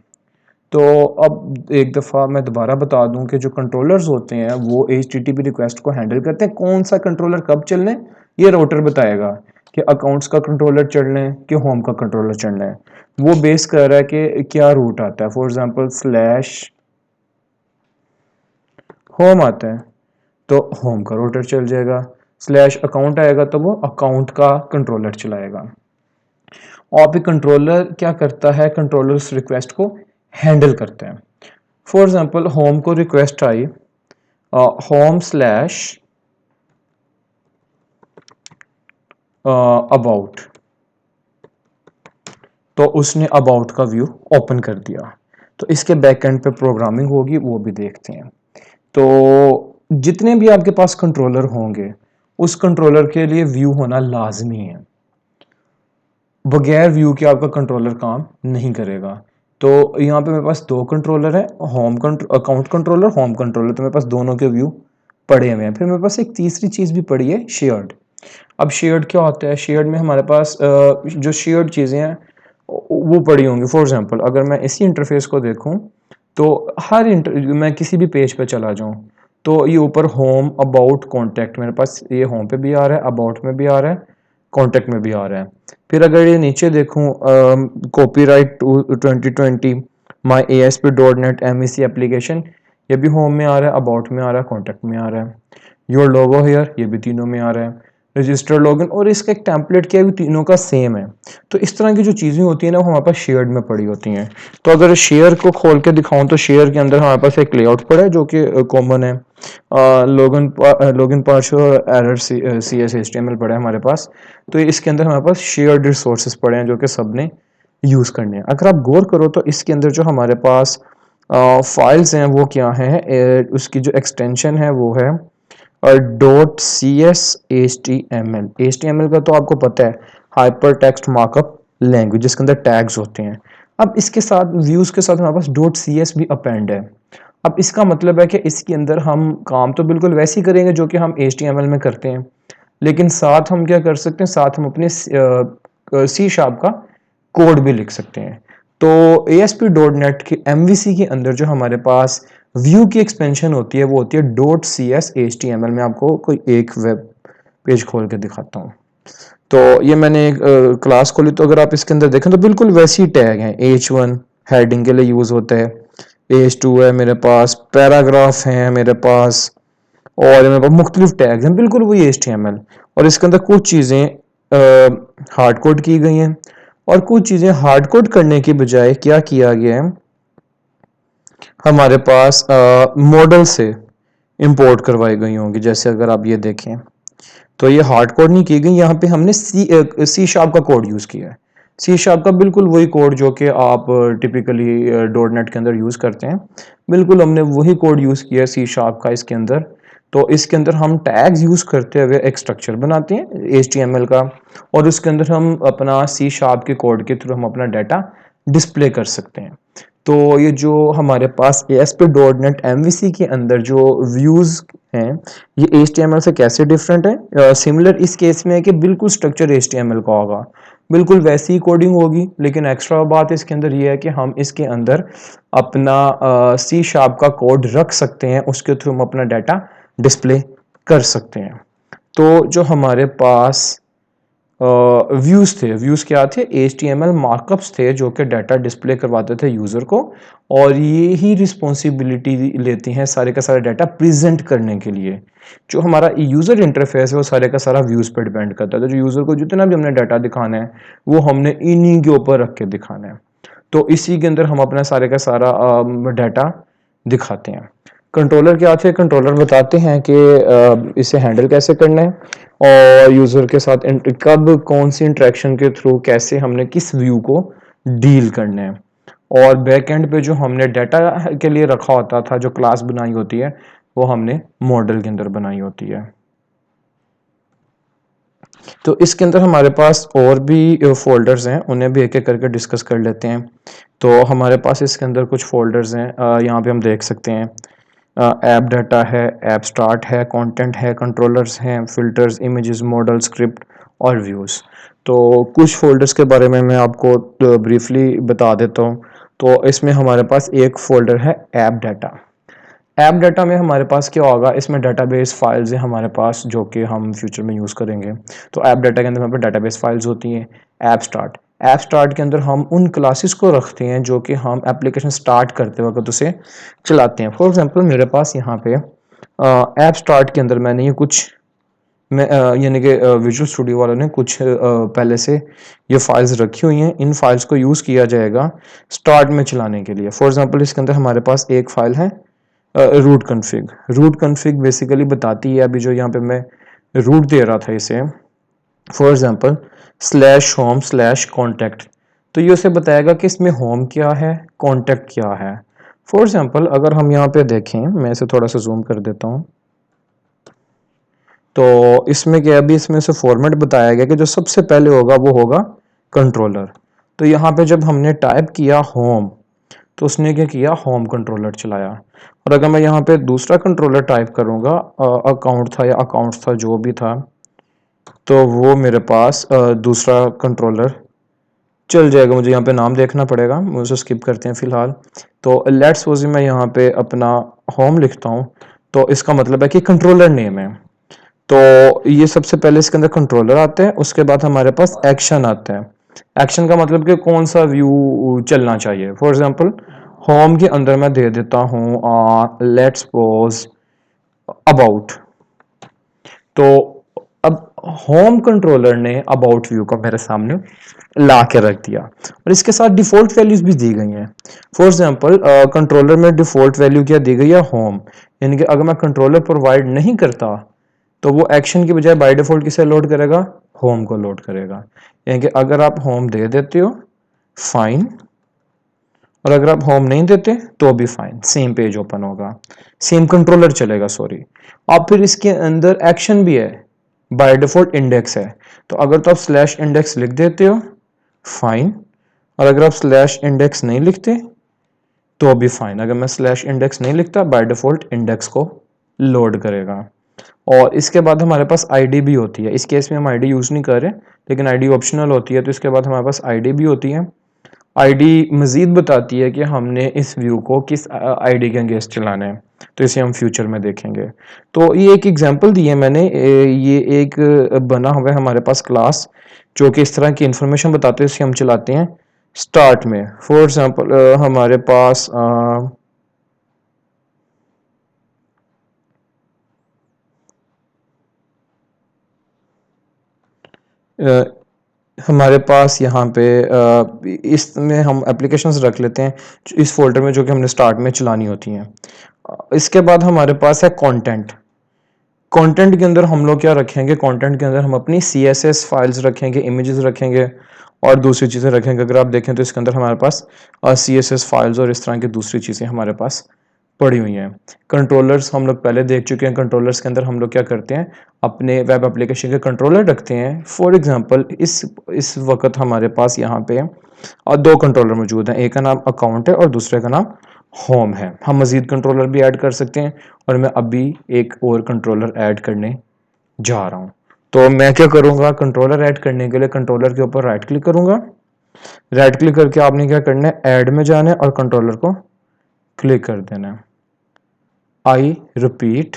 तो अब एक दफ़ा मैं दोबारा बता दूं कि जो कंट्रोलर्स होते हैं वो HTTP रिक्वेस्ट को हैंडल करते हैं। कौन सा कंट्रोलर कब चलना है ये राउटर बताएगा, कि अकाउंट्स का कंट्रोलर चलना है कि होम का कंट्रोलर चलना है। वो बेस कर रहा है कि क्या रूट आता है। फॉर एग्जांपल स्लैश होम आता है तो होम का राउटर चल जाएगा, स्लैश अकाउंट आएगा तो वो अकाउंट का कंट्रोलर चलाएगा। और फिर कंट्रोलर क्या करता है, कंट्रोलर उस रिक्वेस्ट को हैंडल करता है। फॉर एग्जांपल होम को request I home slash about, तो उसने अबाउट का व्यू ओपन कर दिया। तो इसके बैक एंड पे प्रोग्रामिंग होगी, वो भी देखते हैं। तो जितने भी आपके पास कंट्रोलर होंगे उस कंट्रोलर के लिए व्यू होना लाजमी है, बगैर व्यू के आपका कंट्रोलर काम नहीं करेगा। तो यहाँ पे मेरे पास दो कंट्रोलर है, home account controller, home controller, तो मेरे पास दोनों के व्यू पड़े हुए हैं। फिर मेरे पास एक तीसरी चीज़ भी पड़ी है, शेयर्ड। अब शेयर्ड क्या होता है, शेयर्ड में हमारे पास जो शेयर्ड चीज़ें हैं वो पड़ी होंगी। फॉर एग्जांपल अगर मैं इसी इंटरफेस को देखूं तो मैं किसी भी पेज पे चला जाऊं तो ये ऊपर होम अबाउट कॉन्टैक्ट, मेरे पास ये होम पे भी आ रहा है, अबाउट में भी आ रहा है, कॉन्टैक्ट में भी आ रहा है। फिर अगर ये नीचे देखूं कॉपीराइट 2020 माई ASP.NET MEC एप्लीकेशन, ये भी होम में आ रहा है, अबाउट में आ रहा है, कॉन्टैक्ट में आ रहा है। योर लोगो हियर, ये भी तीनों में आ रहा है। रजिस्टर लॉगिन, और इसका एक टेम्पलेट क्या है, भी तीनों का सेम है। तो इस तरह की जो चीज़ें होती हैं ना वो हमारे पास शेयर्ड में पड़ी होती हैं। तो अगर शेयर को खोल के दिखाऊं तो शेयर के अंदर हमारे पास एक लेआउट पड़ा है जो कि कॉमन है। Login password error CS HTML पड़ा है हमारे पास। तो इसके अंदर हमारे पास शेयर्ड रिसोर्सेज पड़े हैं जो कि सब ने यूज़ करने हैं। अगर आप गौर करो तो इसके अंदर जो हमारे पास फाइल्स हैं वो क्या हैं, उसकी जो एक्सटेंशन है वो है .cs HTML का तो आपको पता है, हाइपर टेक्स्ट मार्कअप लैंग्वेज, जिसके अंदर टैग्स होते हैं। अब इसके साथ व्यूज के साथ हमारे पास .cs भी अपेंड है। अब इसका मतलब है कि इसके अंदर हम काम तो बिल्कुल वैसे ही करेंगे जो कि हम HTML में करते हैं, लेकिन साथ हम क्या कर सकते हैं, साथ हम अपने C# का कोड भी लिख सकते हैं। तो ASP.NET के MVC के अंदर जो हमारे पास व्यू की एक्सपेंशन होती है वो होती है .cs HTML। में आपको कोई एक वेब पेज खोल के दिखाता हूँ। तो ये मैंने एक क्लास खोली, तो अगर आप इसके अंदर देखें तो बिल्कुल वैसी ही टैग हैं। H1 हेडिंग के लिए यूज होता है, H2 है मेरे पास, पैराग्राफ है मेरे पास, और मेरे पास मुख्तलिफ टैग्स हैं, बिल्कुल वही HTML। और इसके अंदर कुछ चीज़ें हार्ड कोड की गई हैं और कुछ चीज़ें हार्ड कोड करने की बजाय क्या किया गया है, हमारे पास मॉडल से इंपोर्ट करवाई गई होंगी। जैसे अगर आप ये देखें तो ये हार्ड कोड नहीं की गई, यहाँ पे हमने C# का कोड यूज़ किया है। C# का बिल्कुल वही कोड जो कि आप टिपिकली .NET के अंदर यूज़ करते हैं, बिल्कुल हमने वही कोड यूज़ किया है C# का इसके अंदर। तो इसके अंदर हम टैग्स यूज़ करते हुए एक स्ट्रक्चर बनाते हैं HTML का, और उसके अंदर हम अपना C# के कोड के थ्रू हम अपना डाटा डिस्प्ले कर सकते हैं। तो ये जो हमारे पास ASP.NET MVC के अंदर जो व्यूज़ हैं ये HTML से कैसे डिफरेंट है, सिमिलर इस केस में है कि बिल्कुल स्ट्रक्चर HTML का होगा, बिल्कुल वैसी ही कोडिंग होगी, लेकिन एक्स्ट्रा बात इसके अंदर ये है कि हम इसके अंदर अपना C# का कोड रख सकते हैं, उसके थ्रू हम अपना डाटा डिस्प्ले कर सकते हैं। तो जो हमारे पास व्यूज़ थे, व्यूज़ क्या थे, HTML मार्कअप्स थे जो कि डाटा डिस्प्ले करवाते थे यूज़र को, और ये ही रिस्पॉन्सिबिलिटी लेती हैं सारे का सारा डाटा प्रेजेंट करने के लिए। जो हमारा यूज़र इंटरफेस है वो सारे का सारा व्यूज़ पर डिपेंड करता है। तो जो यूज़र को जितना भी हमने डाटा दिखाना है वो हमने इन्हीं के ऊपर रख के दिखाना है। तो इसी के अंदर हम अपना सारे का सारा डाटा दिखाते हैं। कंट्रोलर क्या थे, कंट्रोलर बताते हैं कि इसे हैंडल कैसे करना है और यूज़र के साथ कब कौन सी इंटरेक्शन के थ्रू कैसे हमने किस व्यू को डील करना है। और बैक एंड पे जो हमने डाटा के लिए रखा होता था, जो क्लास बनाई होती है, वो हमने मॉडल के अंदर बनाई होती है। तो इसके अंदर हमारे पास और भी फोल्डर्स हैं, उन्हें भी एक एक करके डिस्कस कर लेते हैं। तो हमारे पास इसके अंदर कुछ फोल्डर्स हैं, यहाँ पे हम देख सकते हैं ऐप डाटा है, ऐप स्टार्ट है, कंटेंट है, कंट्रोलर्स हैं, फिल्टर्स, इमेजेस, मॉडल, स्क्रिप्ट और व्यूज़। तो कुछ फोल्डर्स के बारे में मैं आपको ब्रीफली बता देता हूँ। तो इसमें हमारे पास एक फोल्डर है ऐप डाटा। ऐप डाटा में हमारे पास क्या होगा, इसमें डाटाबेस फाइल्स हैं हमारे पास जो कि हम फ्यूचर में यूज़ करेंगे। तो ऐप डाटा के अंदर हमारे पास डाटाबेस फाइल्स होती हैं। ऐप स्टार्ट के अंदर हम उन क्लासेस को रखते हैं जो कि हम एप्लीकेशन स्टार्ट करते वक्त उसे चलाते हैं। फॉर एग्जांपल मेरे पास यहाँ पे ऐप स्टार्ट के अंदर मैंने ये कुछ मैं यानी कि विजुअल स्टूडियो वालों ने कुछ पहले से ये फाइल्स रखी हुई हैं। इन फाइल्स को यूज़ किया जाएगा स्टार्ट में चलाने के लिए। फॉर एग्जांपल इसके अंदर हमारे पास एक फाइल है रूट कन्फिग बेसिकली बताती है, अभी जो यहाँ पे मैं रूट दे रहा था इसे, फॉर एग्जांपल /home/contact, तो ये उसे बताएगा कि इसमें होम क्या है, कॉन्टैक्ट क्या है। फॉर एग्जांपल अगर हम यहाँ पे देखें, मैं इसे थोड़ा सा जूम कर देता हूँ, तो इसमें क्या, अभी इसमें से फॉर्मेट बताया गया कि जो सबसे पहले होगा वो होगा कंट्रोलर। तो यहाँ पे जब हमने टाइप किया होम, तो उसने क्या किया, होम कंट्रोलर चलाया। और अगर मैं यहाँ पे दूसरा कंट्रोलर टाइप करूँगा, अकाउंट था या अकाउंट्स था जो भी था, तो वो मेरे पास दूसरा कंट्रोलर चल जाएगा। मुझे यहाँ पे नाम देखना पड़ेगा, मुझे स्किप करते हैं फिलहाल। तो लेट्स सपोज मैं यहाँ पे अपना होम लिखता हूँ, तो इसका मतलब है कि कंट्रोलर नेम है। तो ये सबसे पहले इसके अंदर कंट्रोलर आते हैं, उसके बाद हमारे पास एक्शन आता है। एक्शन का मतलब कि कौन सा व्यू चलना चाहिए। फॉर एग्जांपल होम के अंदर मैं दे देता हूँ लेट्स सपोज अबाउट। तो अब होम कंट्रोलर ने अबाउट व्यू को मेरे सामने ला के रख दिया, और इसके साथ डिफॉल्ट वैल्यूज भी दी गई हैं। फॉर एग्जांपल कंट्रोलर में डिफॉल्ट वैल्यू क्या दी गई है, होम। यानी कि अगर मैं कंट्रोलर प्रोवाइड नहीं करता, तो वो एक्शन की बजाय बाय डिफॉल्ट किसे लोड करेगा, होम को लोड करेगा। यानी कि अगर आप होम दे देते हो फाइन, और अगर आप होम नहीं देते तो भी फाइन, सेम पेज ओपन होगा, सेम कंट्रोलर चलेगा, सॉरी। अब फिर इसके अंदर एक्शन भी है, बाय डिफॉल्ट इंडेक्स है। तो अगर तो आप स्लैश इंडेक्स लिख देते हो फाइन, और अगर आप स्लैश इंडेक्स नहीं लिखते तो भी फाइन। अगर मैं स्लैश इंडेक्स नहीं लिखता, बाय डिफॉल्ट इंडेक्स को लोड करेगा। और इसके बाद हमारे पास आईडी भी होती है। इस केस में हम आईडी यूज़ नहीं कर रहे, लेकिन आईडी ऑप्शनल होती है। तो इसके बाद हमारे पास आईडी भी होती है। आईडी मजीद बताती है कि हमने इस व्यू को किस आईडी के अगेंस्ट चलाना है, तो इसे हम फ्यूचर में देखेंगे। तो ये एक एग्जांपल दी है मैंने, ये एक बना हुआ है हमारे पास क्लास, जो कि इस तरह की इंफॉर्मेशन बताते हैं, इसे हम चलाते हैं स्टार्ट में। फॉर एग्जांपल हमारे पास हमारे पास यहाँ पे इसमें हम एप्लीकेशंस रख लेते हैं इस फोल्डर में, जो कि हमने स्टार्ट में चलानी होती हैं। इसके बाद हमारे पास है कंटेंट। कंटेंट के अंदर हम लोग क्या रखेंगे, कंटेंट के अंदर हम अपनी CSS फाइल्स रखेंगे, इमेजेस रखेंगे और दूसरी चीज़ें रखेंगे। अगर आप देखें तो इसके अंदर हमारे पास CSS फाइल्स और इस तरह की दूसरी चीज़ें हमारे पास पड़ी हुई हैं। कंट्रोलर्स हम लोग पहले देख चुके हैं। कंट्रोलर्स के अंदर हम लोग क्या करते हैं, अपने वेब एप्लीकेशन के कंट्रोलर रखते हैं। फॉर एग्जांपल इस वक्त हमारे पास यहाँ पे और दो कंट्रोलर मौजूद हैं, एक का नाम अकाउंट है और दूसरे का नाम होम है। हम मजीद कंट्रोलर भी ऐड कर सकते हैं, और मैं अभी एक और कंट्रोलर ऐड करने जा रहा हूँ। तो मैं क्या करूँगा, कंट्रोलर ऐड करने के लिए कंट्रोलर के ऊपर राइट क्लिक करूँगा। राइट क्लिक करके आपने क्या करना है, ऐड में जाना है और कंट्रोलर को क्लिक कर देना है। आई रिपीट,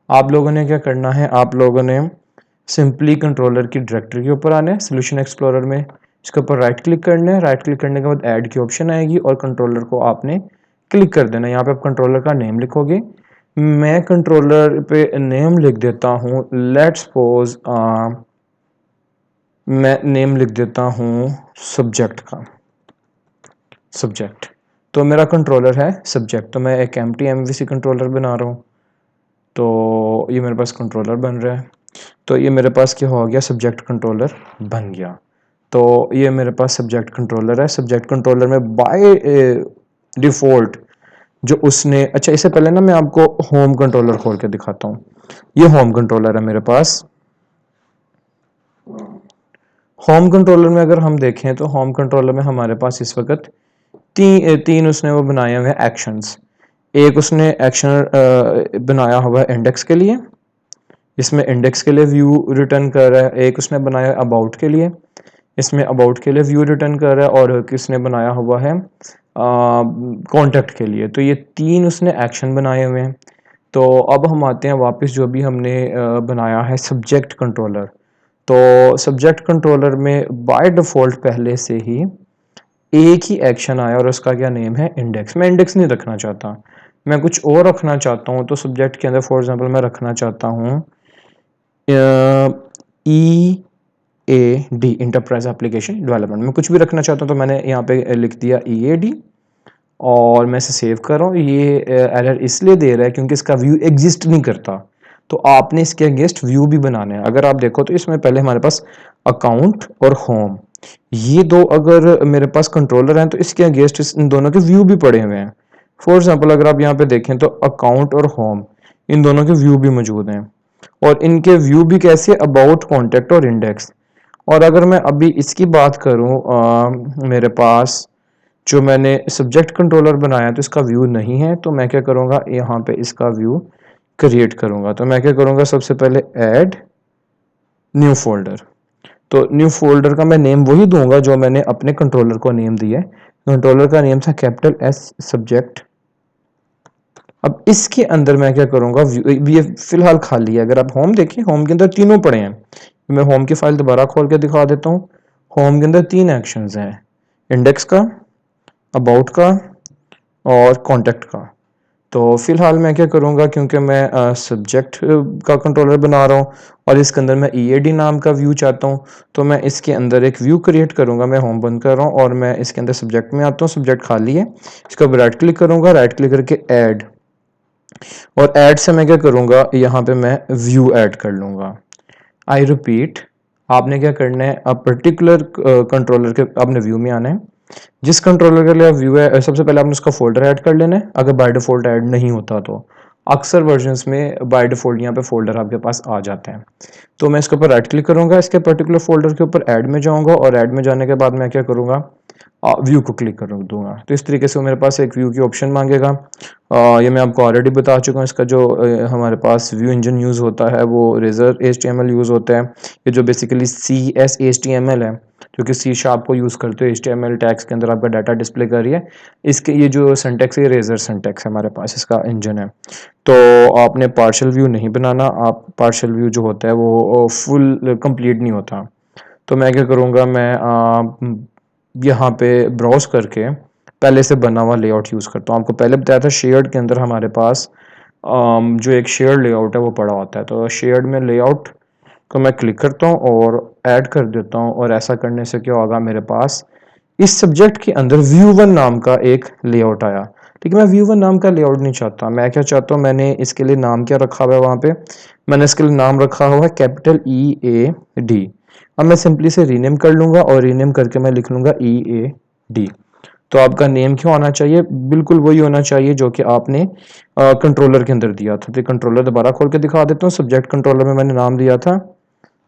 आप लोगों ने क्या करना है, आप लोगों ने सिंपली कंट्रोलर की डायरेक्टरी के ऊपर आना है, सोल्यूशन एक्सप्लोरर में इसके ऊपर राइट क्लिक करना है। राइट क्लिक करने के बाद ऐड की ऑप्शन आएगी और कंट्रोलर को आपने क्लिक कर देना है। यहाँ पे आप कंट्रोलर का नेम लिखोगे। मैं कंट्रोलर पे नेम लिख देता हूँ, लेट्स सपोज मैं नेम लिख देता हूँ सब्जेक्ट का, सब्जेक्ट। तो मेरा कंट्रोलर है सब्जेक्ट, तो मैं एक एम्प्टी MVC कंट्रोलर बना रहा हूँ। तो ये मेरे पास कंट्रोलर बन रहा है। तो ये मेरे पास क्या हो गया, सब्जेक्ट कंट्रोलर बन गया। तो ये मेरे पास सब्जेक्ट कंट्रोलर है। सब्जेक्ट कंट्रोलर में बाय डिफ़ॉल्ट जो उसने, अच्छा इससे पहले ना मैं आपको होम कंट्रोलर खोल के दिखाता हूँ। ये होम कंट्रोलर है मेरे पास। होम कंट्रोलर में अगर हम देखें तो होम कंट्रोलर में हमारे पास इस वक्त तीन उसने वो बनाए हुए हैं एक्शंस। एक उसने एक्शन बनाया हुआ है इंडेक्स के लिए, इसमें इंडेक्स के लिए व्यू रिटर्न कर रहा है। एक उसने बनाया अबाउट के लिए, इसमें अबाउट के लिए व्यू रिटर्न कर रहा है। और किसने बनाया हुआ है, कॉन्टैक्ट के लिए। तो ये तीन उसने एक्शन बनाए हुए हैं। तो अब हम आते हैं वापस, जो भी हमने बनाया है सब्जेक्ट कंट्रोलर। तो सब्जेक्ट कंट्रोलर में बाय डिफ़ॉल्ट पहले से ही एक ही एक्शन आया और उसका क्या नेम है, इंडेक्स। मैं इंडेक्स नहीं रखना चाहता, मैं कुछ और रखना चाहता हूँ। तो सब्जेक्ट के अंदर फॉर एग्जांपल मैं रखना चाहता हूँ EAD इंटरप्राइज एप्लीकेशन डेवलपमेंट, मैं कुछ भी रखना चाहता हूँ तो मैंने यहाँ पे लिख दिया EAD और मैं इसे सेव कर रहा हूँ। ये एरर इसलिए दे रहा है क्योंकि इसका व्यू एग्जिस्ट नहीं करता, तो आपने इसके अगेंस्ट व्यू भी बनाने हैं। अगर आप देखो तो इसमें पहले हमारे पास अकाउंट और होम, ये दो अगर मेरे पास कंट्रोलर हैं तो इसके अगेंस्ट इन दोनों के व्यू भी पड़े हुए हैं। फॉर एग्जाम्पल अगर आप यहाँ पे देखें तो अकाउंट और होम, इन दोनों के व्यू भी मौजूद हैं और इनके व्यू भी कैसे, अबाउट, कॉन्टेक्ट और इंडेक्स। और अगर मैं अभी इसकी बात करूँ, मेरे पास जो मैंने सब्जेक्ट कंट्रोलर बनाया तो इसका व्यू नहीं है, तो मैं क्या करूँगा, यहाँ पे इसका व्यू क्रिएट करूँगा। तो मैं क्या करूँगा, सबसे पहले ऐड न्यू फोल्डर। तो न्यू फोल्डर का मैं नेम वही दूंगा जो मैंने अपने कंट्रोलर को नेम दिया है। कंट्रोलर का नेम था कैपिटल एस सब्जेक्ट। अब इसके अंदर मैं क्या करूंगा, ये फिलहाल खाली है। अगर आप होम देखिए, होम के अंदर तीनों पड़े हैं। मैं होम की फाइल दोबारा खोल के दिखा देता हूँ। होम के अंदर 3 एक्शंस हैं, इंडेक्स का, अबाउट का और कॉन्टेक्ट का। तो फिलहाल मैं क्या करूंगा, क्योंकि मैं सब्जेक्ट का कंट्रोलर बना रहा हूँ और इसके अंदर मैं EAD नाम का व्यू चाहता हूँ, तो मैं इसके अंदर एक व्यू क्रिएट करूंगा। मैं होम बंद कर रहा हूँ और मैं इसके अंदर सब्जेक्ट में आता हूँ। सब्जेक्ट खाली है, इसका राइट क्लिक करूंगा, राइट क्लिक करके ऐड, और ऐड से मैं क्या करूंगा, यहाँ पे मैं व्यू ऐड कर लूंगा। आई रिपीट, आपने क्या करना है, अब पर्टिकुलर कंट्रोलर के आपने व्यू में आना है। जिस कंट्रोलर के लिए आप व्यू है, सबसे पहले आपने उसका फोल्डर ऐड कर लेना है। अगर बाय डिफॉल्ट ऐड नहीं होता तो अक्सर वर्जन्स में बाय डिफॉल्ट यहाँ पे फोल्डर आपके पास आ जाते हैं। तो मैं इसके ऊपर राइट क्लिक करूंगा, इसके पर्टिकुलर फोल्डर के ऊपर ऐड में जाऊंगा और ऐड में जाने के बाद मैं क्या करूंगा, व्यू को क्लिक कर दूंगा। तो इस तरीके से मेरे पास एक व्यू की ऑप्शन मांगेगा। ये मैं आपको ऑलरेडी बता चुका हूँ। इसका जो हमारे पास व्यू इंजन यूज़ होता है वो रेजर HTML यूज़ होता है। ये जो बेसिकली CS HTML है, जो कि C शार्प को यूज़ करते हो HTML टैग्स के अंदर आपका डाटा डिस्प्ले कर रही है। इसके ये जो सिंटैक्स है, रेजर सिंटैक्स है हमारे पास, इसका इंजन है। तो आपने पार्शियल व्यू नहीं बनाना, आप पार्शियल व्यू जो होता है वो फुल कंप्लीट नहीं होता। तो मैं क्या करूँगा, मैं यहाँ पे ब्राउज करके पहले से बना हुआ लेआउट यूज़ करता हूँ। आपको पहले बताया था शेयर्ड के अंदर हमारे पास जो एक शेयर्ड लेआउट है वो पड़ा होता है। तो शेयर्ड में लेआउट को मैं क्लिक करता हूँ और ऐड कर देता हूँ, और ऐसा करने से क्या होगा, मेरे पास इस सब्जेक्ट के अंदर view1 नाम का एक लेआउट आया। ठीक है, मैं view1 नाम का लेआउट नहीं चाहता। मैं क्या चाहता हूँ, मैंने इसके लिए नाम क्या रखा हुआ है, वहाँ पे मैंने इसके लिए नाम रखा हुआ है कैपिटल EAD। अब मैं सिंपली से रीनेम कर लूंगा और रीनेम करके मैं लिख लूंगा EAD। तो आपका नेम क्यों आना चाहिए, बिल्कुल वही होना चाहिए जो कि आपने कंट्रोलर के अंदर दिया था। तो कंट्रोलर दोबारा खोल के दिखा देता हूँ। सब्जेक्ट कंट्रोलर में मैंने नाम दिया था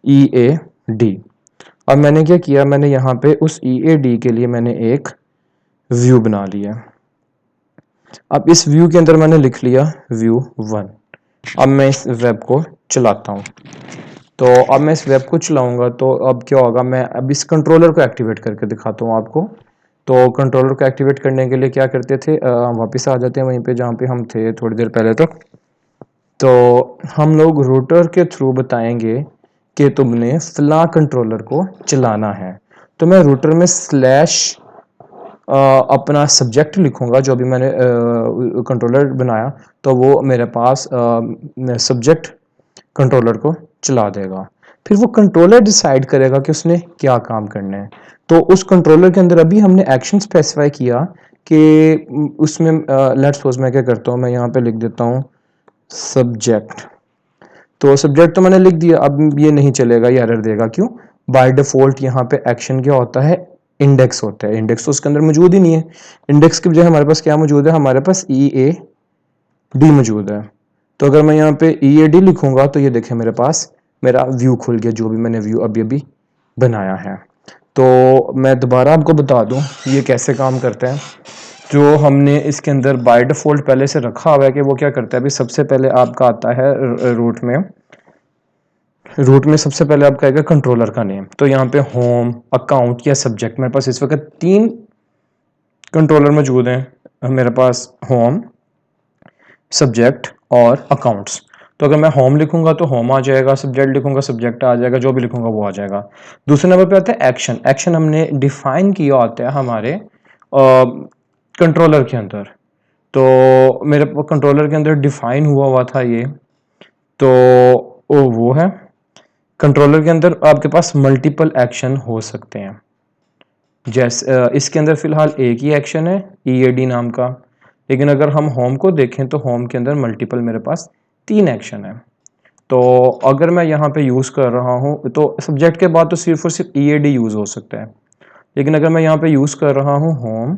EAD। अब मैंने क्या किया, मैंने यहाँ पे उस EAD के लिए मैंने एक व्यू बना लिया। अब इस व्यू के अंदर मैंने लिख लिया view1। अब मैं इस वेब को चलाता हूँ। तो अब मैं इस वेब को चलाऊंगा तो अब क्या होगा, मैं अब इस कंट्रोलर को एक्टिवेट करके दिखाता हूँ आपको। तो कंट्रोलर को एक्टिवेट करने के लिए क्या करते थे, वापस आ जाते हैं वहीं पे जहाँ पे हम थे थोड़ी देर पहले तक। तो हम लोग रूटर के थ्रू बताएंगे कि तुमने फला कंट्रोलर को चलाना है। तो मैं रूटर में स्लैश अपना सब्जेक्ट लिखूंगा, जो भी मैंने कंट्रोलर बनाया, तो वो मेरे पास सब्जेक्ट कंट्रोलर को चला देगा। फिर वो कंट्रोलर डिसाइड करेगा कि उसने क्या काम करना है। तो उस कंट्रोलर के अंदर अभी हमने एक्शन स्पेसिफाई किया कि उसमें लेट्स सपोज मैं क्या करता हूँ, मैं यहाँ पे लिख देता हूँ सब्जेक्ट। तो सब्जेक्ट तो मैंने लिख दिया, अब ये नहीं चलेगा, ये एरर देगा। क्यों, बाय डिफॉल्ट यहाँ पे एक्शन क्या होता है, इंडेक्स होता है। इंडेक्स तो उसके अंदर मौजूद ही नहीं है। इंडेक्स की बजाय हमारे पास क्या मौजूद है, हमारे पास EAD मौजूद है। तो अगर मैं यहाँ पे EAD लिखूंगा तो ये देखें मेरे पास मेरा व्यू खुल गया, जो भी मैंने व्यू अभी अभी बनाया है। तो मैं दोबारा आपको बता दूं ये कैसे काम करता है। जो हमने इसके अंदर बाय डिफॉल्ट पहले से रखा हुआ है कि वो क्या करता है, अभी सबसे पहले आपका आता है रूट में सबसे पहले आपका आएगा कंट्रोलर का नेम। तो यहाँ पे होम, अकाउंट या सब्जेक्ट, मेरे पास इस वक्त 3 कंट्रोलर मौजूद हैं। मेरे पास होम, सब्जेक्ट और अकाउंट्स। तो अगर मैं होम लिखूंगा तो होम आ जाएगा, सब्जेक्ट लिखूंगा सब्जेक्ट आ जाएगा, जो भी लिखूंगा वो आ जाएगा। दूसरे नंबर पे आता है एक्शन। एक्शन हमने डिफाइन किया होता है हमारे कंट्रोलर के अंदर। तो मेरे कंट्रोलर के अंदर डिफाइन हुआ था ये, तो वो है कंट्रोलर के अंदर आपके पास मल्टीपल एक्शन हो सकते हैं। जैसे इसके अंदर फिलहाल एक ही एक्शन है EAD नाम का, लेकिन अगर हम होम को देखें तो होम के अंदर मल्टीपल मेरे पास 3 एक्शन है। तो अगर मैं यहाँ पे यूज़ कर रहा हूँ तो सब्जेक्ट के बाद तो सिर्फ और सिर्फ EAD यूज़ हो सकता है, लेकिन अगर मैं यहाँ पे यूज़ कर रहा हूँ होम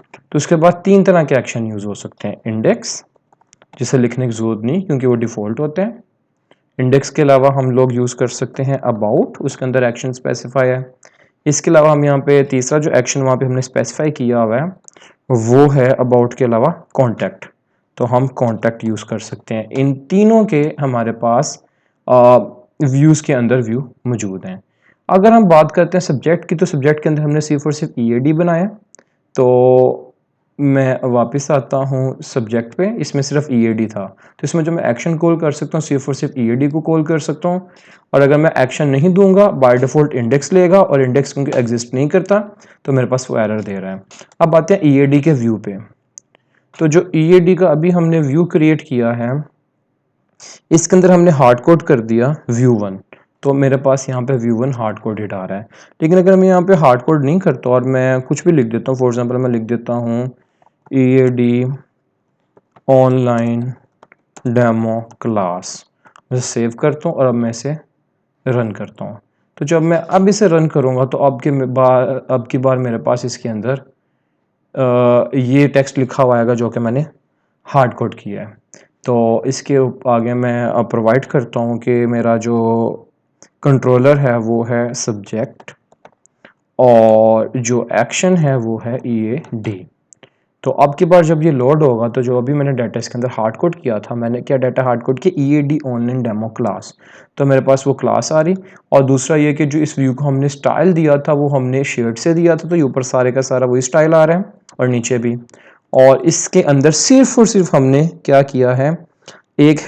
तो उसके बाद 3 तरह के एक्शन यूज़ हो सकते हैं। इंडेक्स, जिसे लिखने की ज़रूरत नहीं क्योंकि वो डिफ़ॉल्ट होते हैं। इंडेक्स के अलावा हम लोग यूज़ कर सकते हैं अबाउट, उसके अंदर एक्शन स्पेसिफाई है। इसके अलावा हम यहाँ पे तीसरा जो एक्शन वहाँ पे हमने स्पेसिफाई किया हुआ है वो है अबाउट के अलावा कॉन्टैक्ट, तो हम कॉन्टैक्ट यूज़ कर सकते हैं। इन तीनों के हमारे पास व्यूज़ के अंदर व्यू मौजूद हैं। अगर हम बात करते हैं सब्जेक्ट की, तो सब्जेक्ट के अंदर हमने सिर्फ और सिर्फ EAD बनाया। तो मैं वापस आता हूँ सब्जेक्ट पे, इसमें सिर्फ EAD था, तो इसमें जो मैं एक्शन कॉल कर सकता हूँ सिर्फ और सिर्फ EAD को कॉल कर सकता हूँ। और अगर मैं एक्शन नहीं दूंगा बाय डिफ़ॉल्ट इंडेक्स लेगा, और इंडेक्स क्योंकि एग्जिस्ट नहीं करता तो मेरे पास वो एरर दे रहा है। अब आते हैं EAD के व्यू पे। तो जो EAD का अभी हमने व्यू क्रिएट किया है, इसके अंदर हमने हार्ड कोड कर दिया view1, तो मेरे पास यहाँ पे view1 हार्ड कोडेड आ रहा है। लेकिन अगर मैं यहाँ पे हार्ड कोड नहीं करता और मैं कुछ भी लिख देता हूँ, फॉर एग्जांपल मैं लिख देता हूँ EAD ऑनलाइन डेमो क्लास, मैं सेव करता हूँ और अब मैं इसे रन करता हूँ। तो जब मैं अब इसे रन करूँगा तो अब की बार मेरे पास इसके अंदर ये टेक्स्ट लिखा हुआ आएगा जो कि मैंने हार्ड कोड किया है। तो इसके आगे मैं प्रोवाइड करता हूँ कि मेरा जो कंट्रोलर है वो है सब्जेक्ट और जो एक्शन है वो है EAD। तो अब की बार जब ये लोड होगा तो जो अभी मैंने डाटा इसके अंदर हार्ड कोड किया था, मैंने क्या डाटा हार्ड कोड किया EAD ऑनलाइन डेमो क्लास, तो मेरे पास वो क्लास आ रही। और दूसरा ये कि जो इस व्यू को हमने स्टाइल दिया था वो हमने शेड से दिया था, तो ये ऊपर सारे का सारा वही स्टाइल आ रहा है और नीचे भी। और इसके अंदर सिर्फ और सिर्फ हमने क्या किया है, एक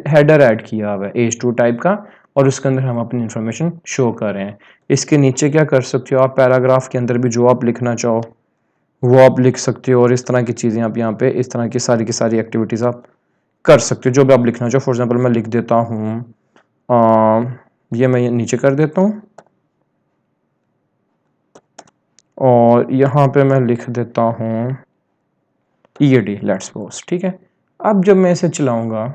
हेडर ऐड किया हुआ है H2 टाइप का, और उसके अंदर हम अपनी इंफॉर्मेशन शो कर रहे हैं। इसके नीचे क्या कर सकते हो आप, पैराग्राफ के अंदर भी जो आप लिखना चाहो वो आप लिख सकते हो, और इस तरह की चीज़ें आप यहाँ पे इस तरह की सारी एक्टिविटीज़ आप कर सकते हो जो भी आप लिखना चाहो। फॉर एग्जांपल मैं लिख देता हूँ ये मैं नीचे कर देता हूँ और यहाँ पे मैं लिख देता हूँ EAD लेट्स सपोज, ठीक है। अब जब मैं इसे चलाऊँगा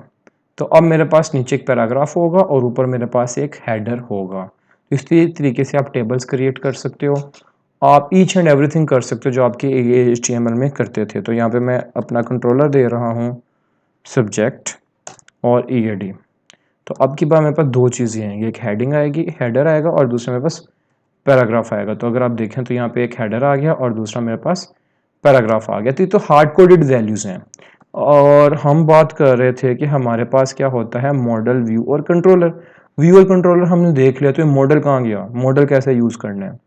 तो अब मेरे पास नीचे एक पैराग्राफ होगा और ऊपर मेरे पास एक हेडर होगा। इसी तरीके से आप टेबल्स क्रिएट कर सकते हो, आप ईच एंड एवरीथिंग कर सकते हो जो आपके HTML में करते थे। तो यहाँ पे मैं अपना कंट्रोलर दे रहा हूँ सब्जेक्ट और EAD। तो अब की बार मेरे पास दो चीज़ें हैं, एक हेडिंग आएगी, हेडर आएगा, और दूसरा मेरे पास पैराग्राफ आएगा। तो अगर आप देखें तो यहाँ पे एक हेडर आ गया और दूसरा मेरे पास पैराग्राफ आ गया। तो ये तो हार्ड कोडेड वैल्यूज़ हैं। और हम बात कर रहे थे कि हमारे पास क्या होता है मॉडल, व्यू और कंट्रोलर। व्यू और कंट्रोलर हमने देख लिया, तो ये मॉडल कहाँ गया, मॉडल कैसे यूज़ करना है।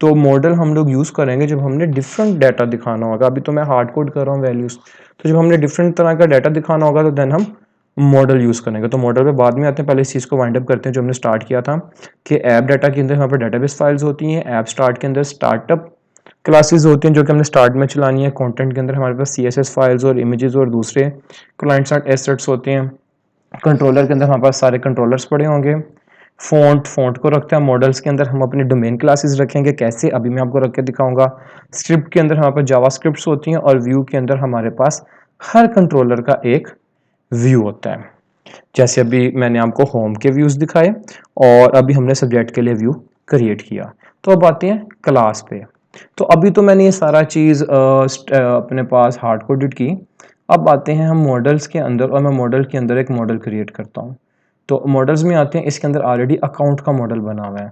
तो मॉडल हम लोग यूज़ करेंगे जब हमने डिफरेंट डाटा दिखाना होगा। अभी तो मैं हार्ड कोड कर रहा हूँ वैल्यूज़, तो जब हमने डिफरेंट तरह का डाटा दिखाना होगा तो देन हम मॉडल यूज़ करेंगे। तो मॉडल पे बाद में आते हैं, पहले इस चीज़ को वाइंड अप करते हैं जो हमने स्टार्ट किया था कि ऐप डाटा के अंदर यहाँ पर डाटाबेस फाइल्स होती हैं। ऐप स्टार्ट के अंदर स्टार्टअप क्लासेस होती हैं जो कि हमने स्टार्ट में चलानी है। कंटेंट के अंदर हमारे पास CSS फाइल्स और इमेजेस और दूसरे क्लाइंट साइड एसेट्स होते हैं। कंट्रोलर के अंदर हमारे पास सारे कंट्रोलर्स पड़े होंगे। फ़ॉन्ट को रखते हैं मॉडल्स के अंदर, हम अपनी डोमेन क्लासेस रखेंगे कैसे, अभी मैं आपको रख के दिखाऊंगा। स्क्रिप्ट के अंदर हमारे पास जावा स्क्रिप्ट्स होती हैं, और व्यू के अंदर हमारे पास हर कंट्रोलर का एक व्यू होता है। जैसे अभी मैंने आपको होम के व्यूज़ दिखाए और अभी हमने सब्जेक्ट के लिए व्यू क्रिएट किया। तो अब आते हैं क्लास पे। तो अभी तो मैंने ये सारा चीज़ अपने पास हार्ड कोडेड की। अब आते हैं हम मॉडल्स के अंदर, और मैं मॉडल के अंदर एक मॉडल क्रिएट करता हूँ। तो मॉडल्स में आते हैं, इसके अंदर ऑलरेडी अकाउंट का मॉडल बना हुआ है।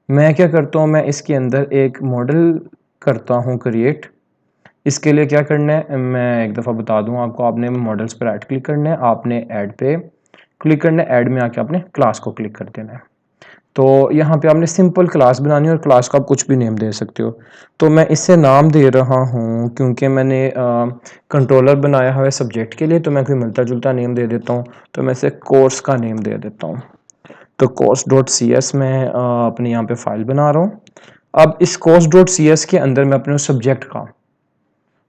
मैं क्या करता हूँ, मैं इसके अंदर एक मॉडल करता हूँ क्रिएट। इसके लिए क्या करना है, मैं एक दफ़ा बता दूँ आपको, आपने मॉडल्स पर राइट क्लिक करना है, आपने ऐड पे क्लिक करना है, ऐड में आके आपने क्लास को क्लिक कर देना है। तो यहाँ पे आपने सिंपल क्लास बनानी है और क्लास को आप कुछ भी नेम दे सकते हो। तो मैं इसे नाम दे रहा हूँ क्योंकि मैंने कंट्रोलर बनाया हुआ है सब्जेक्ट के लिए, तो मैं कोई मिलता जुलता नेम दे देता हूँ। तो मैं इसे कोर्स का नेम दे देता हूँ। तो course.cs में अपने यहाँ पे फाइल बना रहा हूँ। अब इस course.cs के अंदर मैं अपने सब्जेक्ट का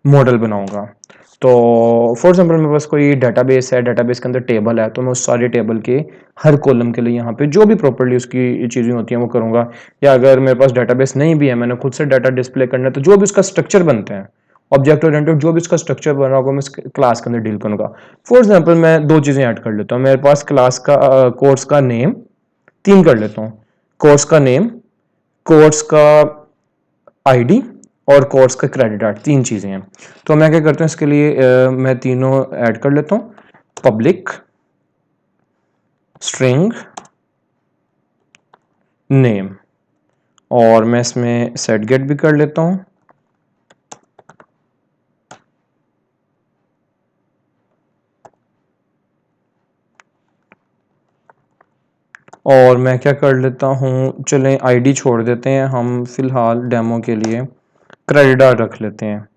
मॉडल बनाऊंगा। तो फॉर एग्जांपल मेरे पास कोई डेटाबेस है, डेटाबेस के अंदर टेबल है, तो मैं उस सारे टेबल के हर कॉलम के लिए यहाँ पे जो भी प्रॉपर्ली उसकी चीज़ें होती हैं वो करूँगा। या अगर मेरे पास डेटाबेस नहीं भी है, मैंने खुद से डाटा डिस्प्ले करना है, तो जो भी उसका स्ट्रक्चर बनते हैं ऑब्जेक्ट ओरिएंटेड, जो भी उसका स्ट्रक्चर बना होगा मैं इस क्लास के अंदर डील करूँगा। फॉर एग्जाम्पल मैं दो चीज़ें ऐड कर लेता हूँ। मेरे पास क्लास का कोर्स का नेम 3 कर लेता हूँ। कोर्स का नेम, कोर्स का आईडी और कोर्स का क्रेडिट कार्ड, 3 चीज़ें हैं। तो मैं क्या करता हूँ इसके लिए मैं तीनों ऐड कर लेता हूँ। पब्लिक स्ट्रिंग नेम, और मैं इसमें सेट गेट भी कर लेता हूँ। और मैं क्या कर लेता हूँ, चलें आईडी छोड़ देते हैं, हम फिलहाल डेमो के लिए क्रेडिट रख लेते हैं।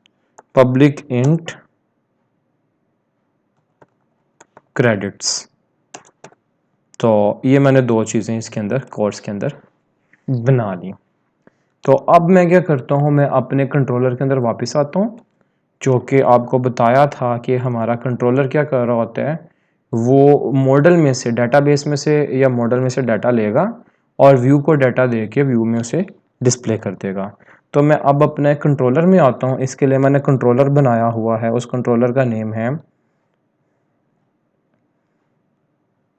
Public int credits. तो ये मैंने दो चीज़ें इसके अंदर कोर्स के अंदर बना ली। तो अब मैं क्या करता हूँ, मैं अपने कंट्रोलर के अंदर वापस आता हूँ, जो कि आपको बताया था कि हमारा कंट्रोलर क्या कर रहा होता है, वो मॉडल में से, डेटाबेस में से या मॉडल में से डाटा लेगा और व्यू को डाटा दे के व्यू में उसे डिस्प्ले कर देगा। तो मैं अब अपने कंट्रोलर में आता हूँ। इसके लिए मैंने कंट्रोलर बनाया हुआ है, उस कंट्रोलर का नेम है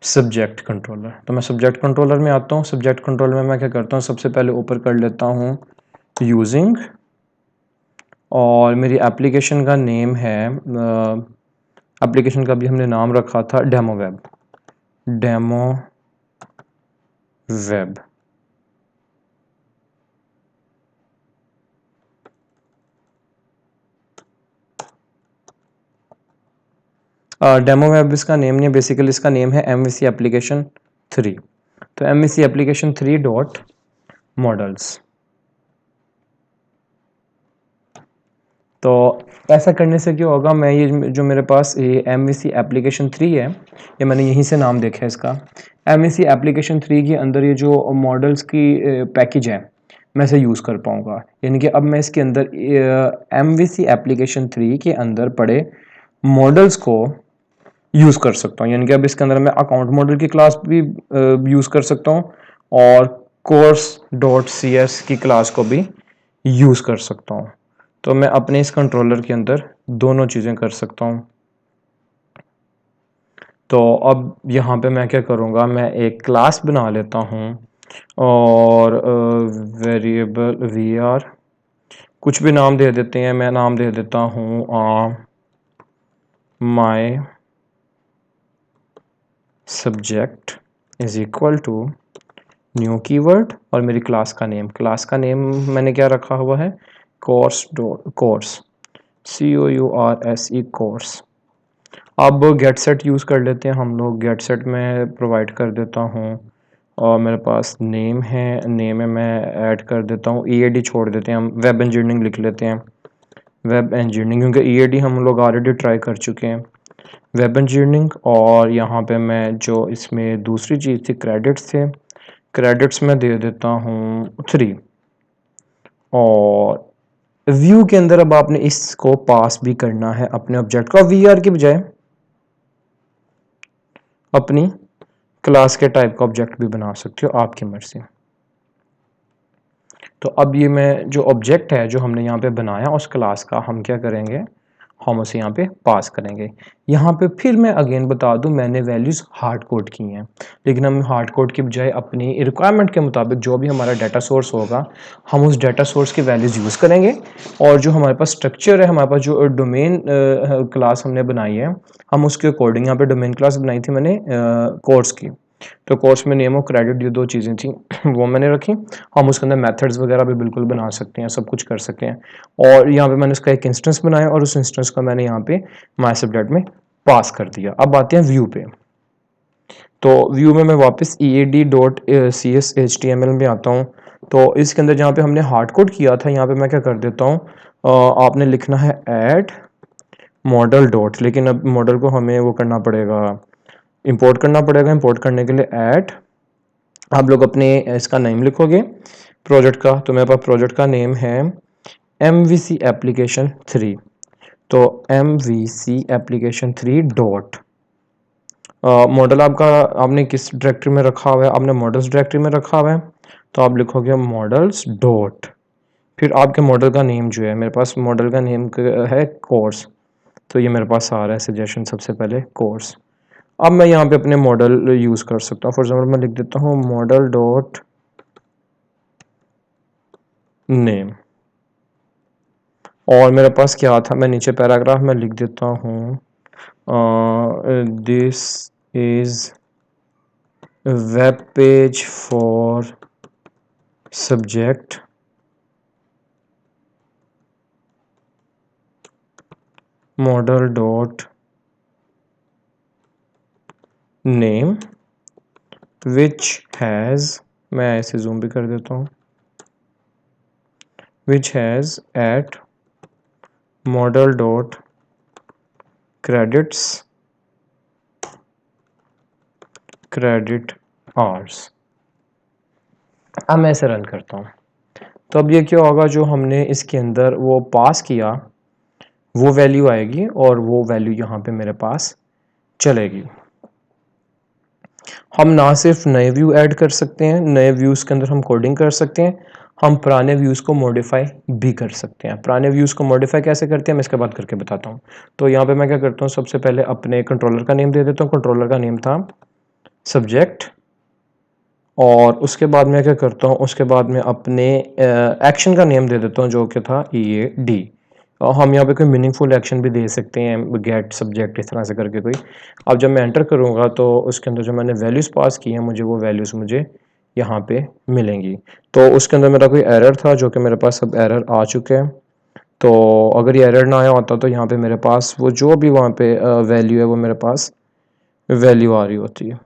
सब्जेक्ट कंट्रोलर। तो मैं सब्जेक्ट कंट्रोलर में आता हूँ। सब्जेक्ट कंट्रोलर में मैं क्या करता हूँ, सबसे पहले ऊपर कर लेता हूँ यूजिंग, और मेरी एप्लीकेशन का नेम है, एप्लीकेशन का भी हमने नाम रखा था demo web, demo web. Demo web इसका नेम नहीं है, बेसिकली इसका नेम है MVC एप्लीकेशन 3। तो MVC एप्लीकेशन 3 डॉट मॉडल्स। तो ऐसा करने से क्या होगा, मैं ये जो मेरे पास ये MVC एप्लीकेशन 3 है, ये मैंने यहीं से नाम देखा है इसका। MVC एप्लीकेशन 3 के अंदर ये जो मॉडल्स की पैकेज है, मैं इसे यूज़ कर पाऊँगा। यानी कि अब मैं इसके अंदर MVC एप्लीकेशन 3 के अंदर पड़े मॉडल्स को यूज़ कर सकता हूँ। यानी कि अब इसके अंदर मैं अकाउंट मॉडल की क्लास भी यूज़ कर सकता हूँ और कोर्स डॉट CS की क्लास को भी यूज़ कर सकता हूँ। तो मैं अपने इस कंट्रोलर के अंदर दोनों चीज़ें कर सकता हूँ। तो अब यहाँ पे मैं क्या करूँगा, मैं एक क्लास बना लेता हूँ और वेरिएबल VR कुछ भी नाम दे देते हैं। मैं नाम दे देता हूँ my subject is equal to new keyword और मेरी क्लास का नेम। क्लास का नेम मैंने क्या रखा हुआ है, course dot course, COURSE course. अब गेट सेट यूज़ कर लेते हैं हम लोग। गेट सेट में प्रोवाइड कर देता हूँ और मेरे पास नेम है, नेम में मैं ऐड कर देता हूँ EAD, छोड़ देते हैं हम वेब इंजीनियरिंग लिख लेते हैं, वेब इंजीनियरिंग, क्योंकि EAD हम लोग ऑलरेडी ट्राई कर चुके हैं, वेब इंजीनियरिंग। और यहाँ पे मैं जो इसमें दूसरी चीज़ थी क्रेडिट्स थे, क्रेडिट्स में दे देता हूँ 3। और व्यू के अंदर अब आपने इसको पास भी करना है अपने ऑब्जेक्ट को, VR की बजाय अपनी क्लास के टाइप का ऑब्जेक्ट भी बना सकते हो, आपकी मर्जी। तो अब ये मैं जो ऑब्जेक्ट है जो हमने यहाँ पे बनाया उस क्लास का, हम क्या करेंगे, हम उसे यहाँ पे पास करेंगे। यहाँ पे फिर मैं अगेन बता दूं, मैंने वैल्यूज़ हार्ड कोड की हैं, लेकिन हम हार्ड कोड की बजाय अपनी रिक्वायरमेंट के मुताबिक जो भी हमारा डाटा सोर्स होगा, हम उस डाटा सोर्स की वैल्यूज़ यूज़ करेंगे। और जो हमारे पास स्ट्रक्चर है, हमारे पास जो डोमेन क्लास हमने बनाई है, हम उसके अकॉर्डिंग यहाँ पे डोमेन क्लास बनाई थी मैंने कोर्स की। तो कोर्स में नेम और क्रेडिट ये दो चीज़ें थी वो मैंने रखी। हम उसके अंदर मेथड्स वगैरह भी बिल्कुल बना सकते हैं, सब कुछ कर सकते हैं। और यहाँ पे मैंने उसका एक इंस्टेंस बनाया और उस इंस्टेंस को मैंने यहाँ पे माय सब्जेक्ट में पास कर दिया। अब आते हैं व्यू पे। तो व्यू में मैं वापस EAD.CS में आता हूँ। तो इसके अंदर जहाँ पे हमने हार्ड कोड किया था, यहाँ पे मैं क्या कर देता हूँ, आपने लिखना है ऐड मॉडल डॉट, लेकिन अब मॉडल को हमें वो करना पड़ेगा, इंपोर्ट करना पड़ेगा। इंपोर्ट करने के लिए ऐड, आप लोग अपने इसका नेम लिखोगे प्रोजेक्ट का। तो मेरे पास प्रोजेक्ट का नेम है MVC एप्लीकेशन 3। तो MVC एप्लीकेशन 3 डॉट मॉडल आपका आपने किस डायरेक्टरी में रखा हुआ है, आपने मॉडल्स डायरेक्टरी में रखा हुआ है, तो आप लिखोगे मॉडल्स डॉट, फिर आपके मॉडल का नेम जो है, मेरे पास मॉडल का नेम है कोर्स, तो ये मेरे पास आ रहा है सजेशन सबसे पहले कोर्स। अब मैं यहाँ पे अपने मॉडल यूज़ कर सकता हूँ। फॉर एग्जाम्पल मैं लिख देता हूँ मॉडल डॉट नेम, और मेरे पास क्या था, मैं नीचे पैराग्राफ में लिख देता हूँ this is web page for subject model dot name which has, मैं ऐसे जूम भी कर देता हूँ, which has at model dot credits credit hours. अब मैं इसे रन करता हूँ, तो अब ये क्या होगा, जो हमने इसके अंदर वो पास किया वो वैल्यू आएगी और वो वैल्यू यहाँ पे मेरे पास चलेगी। हम ना सिर्फ नए व्यू ऐड कर सकते हैं, नए व्यूज़ के अंदर हम कोडिंग कर सकते हैं, हम पुराने व्यूज़ को मॉडिफाई भी कर सकते हैं। पुराने व्यूज़ को मॉडिफाई कैसे करते हैं मैं इसके बाद करके बताता हूँ। तो यहाँ पे मैं क्या करता हूँ, सबसे पहले अपने कंट्रोलर का नेम दे देता हूँ। कंट्रोलर का नेम था सब्जेक्ट, और उसके बाद मैं क्या करता हूँ, उसके बाद मैं अपने एक्शन का नेम दे देता हूँ जो कि था EAD। और हम यहाँ पे कोई मीनिंगफुल एक्शन भी दे सकते हैं, गेट सब्जेक्ट इस तरह से करके कोई। अब जब मैं एंटर करूँगा तो उसके अंदर जो मैंने वैल्यूज़ पास की हैं मुझे वो वैल्यूज़ मुझे यहाँ पे मिलेंगी। तो उसके अंदर मेरा कोई एरर था जो कि मेरे पास अब एरर आ चुके हैं। तो अगर ये एरर ना आया होता तो यहाँ पे मेरे पास वो जो भी वहाँ पे वैल्यू है वो मेरे पास वैल्यू आ रही होती है।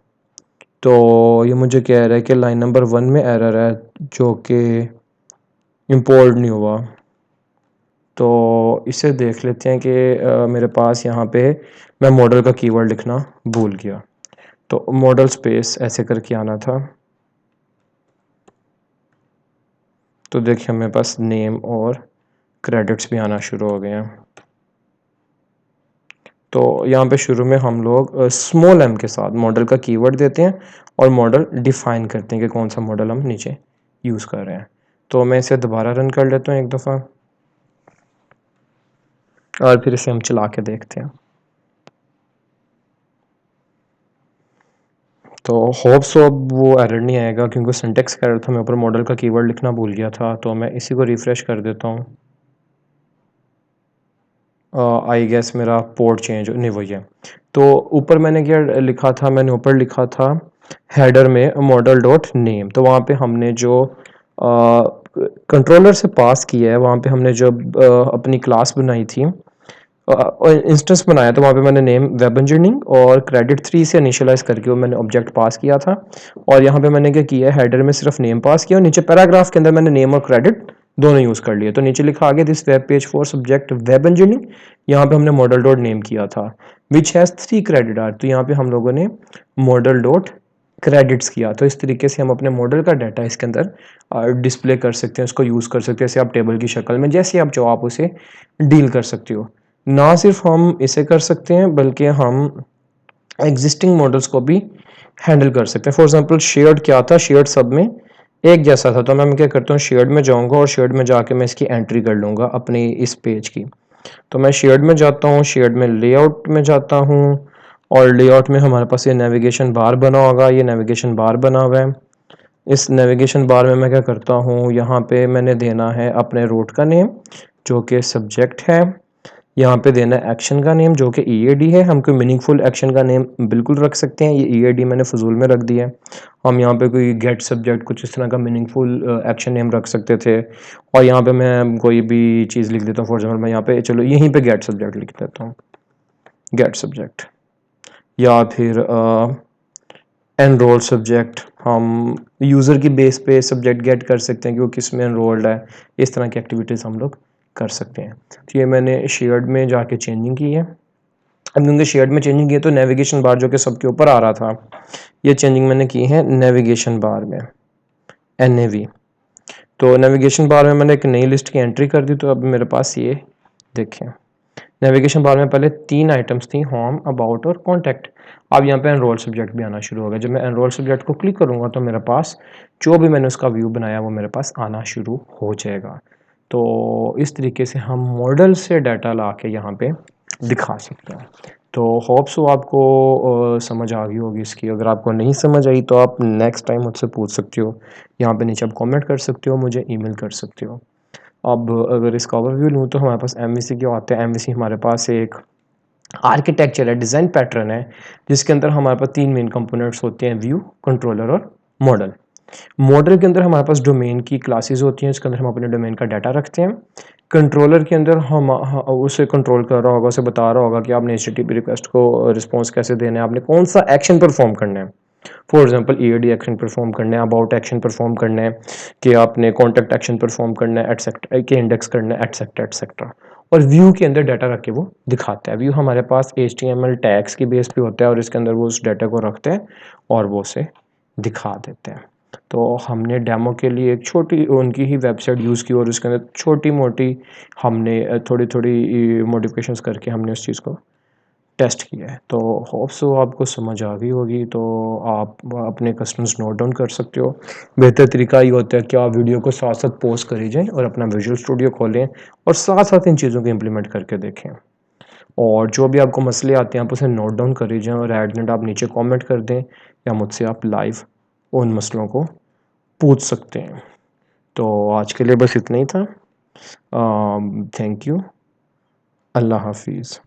तो ये मुझे कह रहा है कि लाइन नंबर 1 में एरर है जो कि इंपोर्ट नहीं हुआ। तो इसे देख लेते हैं कि मेरे पास यहाँ पे मैं मॉडल का कीवर्ड लिखना भूल गया। तो मॉडल स्पेस ऐसे करके आना था, तो देखिए मेरे पास नेम और क्रेडिट्स भी आना शुरू हो गए हैं। तो यहाँ पे शुरू में हम लोग स्मॉल m के साथ मॉडल का कीवर्ड देते हैं और मॉडल डिफाइन करते हैं कि कौन सा मॉडल हम नीचे यूज़ कर रहे हैं। तो मैं इसे दोबारा रन कर लेता हूँ एक दफ़ा, और फिर इसे हम चला के देखते हैं। तो होप सो अब वो एरर नहीं आएगा, क्योंकि सिंटेक्स का एरर था, मैं ऊपर मॉडल का कीवर्ड लिखना भूल गया था। तो मैं इसी को रिफ़्रेश कर देता हूँ। आई गेस मेरा पोर्ट चेंज नहीं वही है। तो ऊपर मैंने क्या लिखा था, मैंने ऊपर लिखा था हेडर में मॉडल डॉट नेम। तो वहाँ पे हमने जो कंट्रोलर से पास किया है, वहाँ पे हमने जब अपनी क्लास बनाई थी, इंस्टेंस बनाया, तो वहाँ पे मैंने नेम वेब इंजीनियरिंग और क्रेडिट 3 से इनिशियलाइज करके वो मैंने ऑब्जेक्ट पास किया था। और यहाँ पे मैंने क्या किया है, हेडर में सिर्फ नेम पास किया और नीचे पैराग्राफ के अंदर मैंने नेम और क्रेडिट दोनों यूज़ कर लिए। तो नीचे लिखा आगे this web page for subject web engineering, यहाँ पे हमने मॉडल डॉट नेम किया था, विच हैज़ 3 क्रेडिट आर। तो यहाँ पे हम लोगों ने मॉडल डॉट क्रेडिट्स किया। तो इस तरीके से हम अपने मॉडल का डाटा इसके अंदर डिस्प्ले कर सकते हैं, उसको यूज़ कर सकते हैं, जैसे आप टेबल की शक्ल में, जैसे आप जो आप उसे डील कर सकते हो। ना सिर्फ हम इसे कर सकते हैं बल्कि हम एग्जिस्टिंग मॉडल्स को भी हैंडल कर सकते हैं। फॉर एग्जांपल शेयर्ड क्या था, शेयर्ड सब में एक जैसा था, तो मैं क्या करता हूँ, शेयर्ड में जाऊँगा और शेयर्ड में जाके मैं इसकी एंट्री कर लूँगा अपनी इस पेज की। तो मैं शेयर्ड में जाता हूँ, शेयर्ड में लेआउट में जाता हूँ, और लेआउट में हमारे पास ये नेविगेशन बार बना होगा, ये नेविगेशन बार बना हुआ है। इस नेविगेशन बार में मैं क्या करता हूँ, यहाँ पे मैंने देना है अपने रूट का नेम जो कि सब्जेक्ट है, यहाँ पे देना है एक्शन का नेम जो कि EAD है। हम कोई मीनिंगफुल एक्शन का नेम बिल्कुल रख सकते हैं, ये EAD मैंने फजूल में रख दिया है। हम यहाँ पे कोई गेट सब्जेक्ट कुछ इस तरह का मीनिंगफुल एक्शन नेम रख सकते थे, और यहाँ पे मैं कोई भी चीज़ लिख देता हूँ। फॉर एग्जाम्पल मैं यहाँ पे चलो यहीं पे गेट सब्जेक्ट लिख देता हूँ, गेट सब्जेक्ट, या फिर एनरोल सब्जेक्ट। हम यूज़र की बेस पे सब्जेक्ट गेट कर सकते हैं कि वो किस में एनरोल्ड है, इस तरह की एक्टिविटीज़ हम लोग कर सकते हैं। तो ये मैंने शेयर्ड में जाके चेंजिंग की है। अब क्योंकि शेयर्ड में चेंजिंग की है तो नेविगेशन बार जो कि सबके ऊपर आ रहा था, ये चेंजिंग मैंने की है नेविगेशन बार में, NAV। तो नेविगेशन बार में मैंने एक नई लिस्ट की एंट्री कर दी, तो अब मेरे पास ये देखें, नेविगेशन बार में पहले 3 आइटम्स थी, होम, अबाउट और कॉन्टैक्ट। अब यहाँ पे एनरोल सब्जेक्ट भी आना शुरू हो गया। जब मैं एनरोल सब्जेक्ट को क्लिक करूँगा तो मेरे पास जो भी मैंने उसका व्यू बनाया वो मेरे पास आना शुरू हो जाएगा। तो इस तरीके से हम मॉडल से डाटा ला के यहाँ पे दिखा सकते हैं। तो होप सो आपको समझ आ गई होगी इसकी। अगर आपको नहीं समझ आई तो आप नेक्स्ट टाइम मुझसे पूछ सकते हो, यहाँ पे नीचे आप कमेंट कर सकते हो, मुझे ईमेल कर सकते हो। अब अगर इसका ओवरव्यू लूँ तो हमारे पास एमवीसी क्या होता है। एमवीसी हमारे पास एक आर्किटेक्चर है, डिज़ाइन पैटर्न है, जिसके अंदर हमारे पास 3 मेन कंपोनेंट्स होते हैं, व्यू, कंट्रोलर और मॉडल। मॉडल के अंदर हमारे पास डोमेन की क्लासेस होती हैं, इसके अंदर हम अपने डोमेन का डाटा रखते हैं। कंट्रोलर के अंदर हम उसे कंट्रोल कर रहा होगा, उसे बता रहा होगा कि आपने एचटीटीपी रिक्वेस्ट को रिस्पॉन्स कैसे देना है, आपने कौन सा एक्शन परफॉर्म करना है। For example EAD action perform करना है, अबाउट एक्शन परफॉर्म करना है, कि आपने कॉन्टैक्ट एक्शन परफॉर्म करना है, एटसेट्रा, के इंडेक्स करना है, एटसेट्रा एटसेट्रा। और व्यू के अंदर डाटा रख के वो दिखाता है। व्यू हमारे पास HTML टैग्स की बेस पे होता है और इसके अंदर वो उस डाटा को रखते हैं और वो उसे दिखा देते हैं। तो हमने डेमो के लिए एक छोटी उनकी ही वेबसाइट यूज़ की और उसके अंदर छोटी मोटी हमने थोड़ी थोड़ी मॉडिफिकेशंस करके हमने उस चीज़ को टेस्ट किया है। तो होप सो आपको समझ आ गई होगी। तो आप अपने कस्टमर्स नोट डाउन कर सकते हो। बेहतर तरीका ये होता है कि आप वीडियो को साथ साथ पॉज करी जाएँ और अपना विजुअल स्टूडियो खोलें और साथ साथ इन चीज़ों को इम्प्लीमेंट करके देखें। और जो भी आपको मसले आते हैं आप उसे नोट डाउन करी जाएँ और एट द एंड आप नीचे कमेंट कर दें या मुझसे आप लाइव उन मसलों को पूछ सकते हैं। तो आज के लिए बस इतना ही था। Thank you. अल्लाह हाफिज़।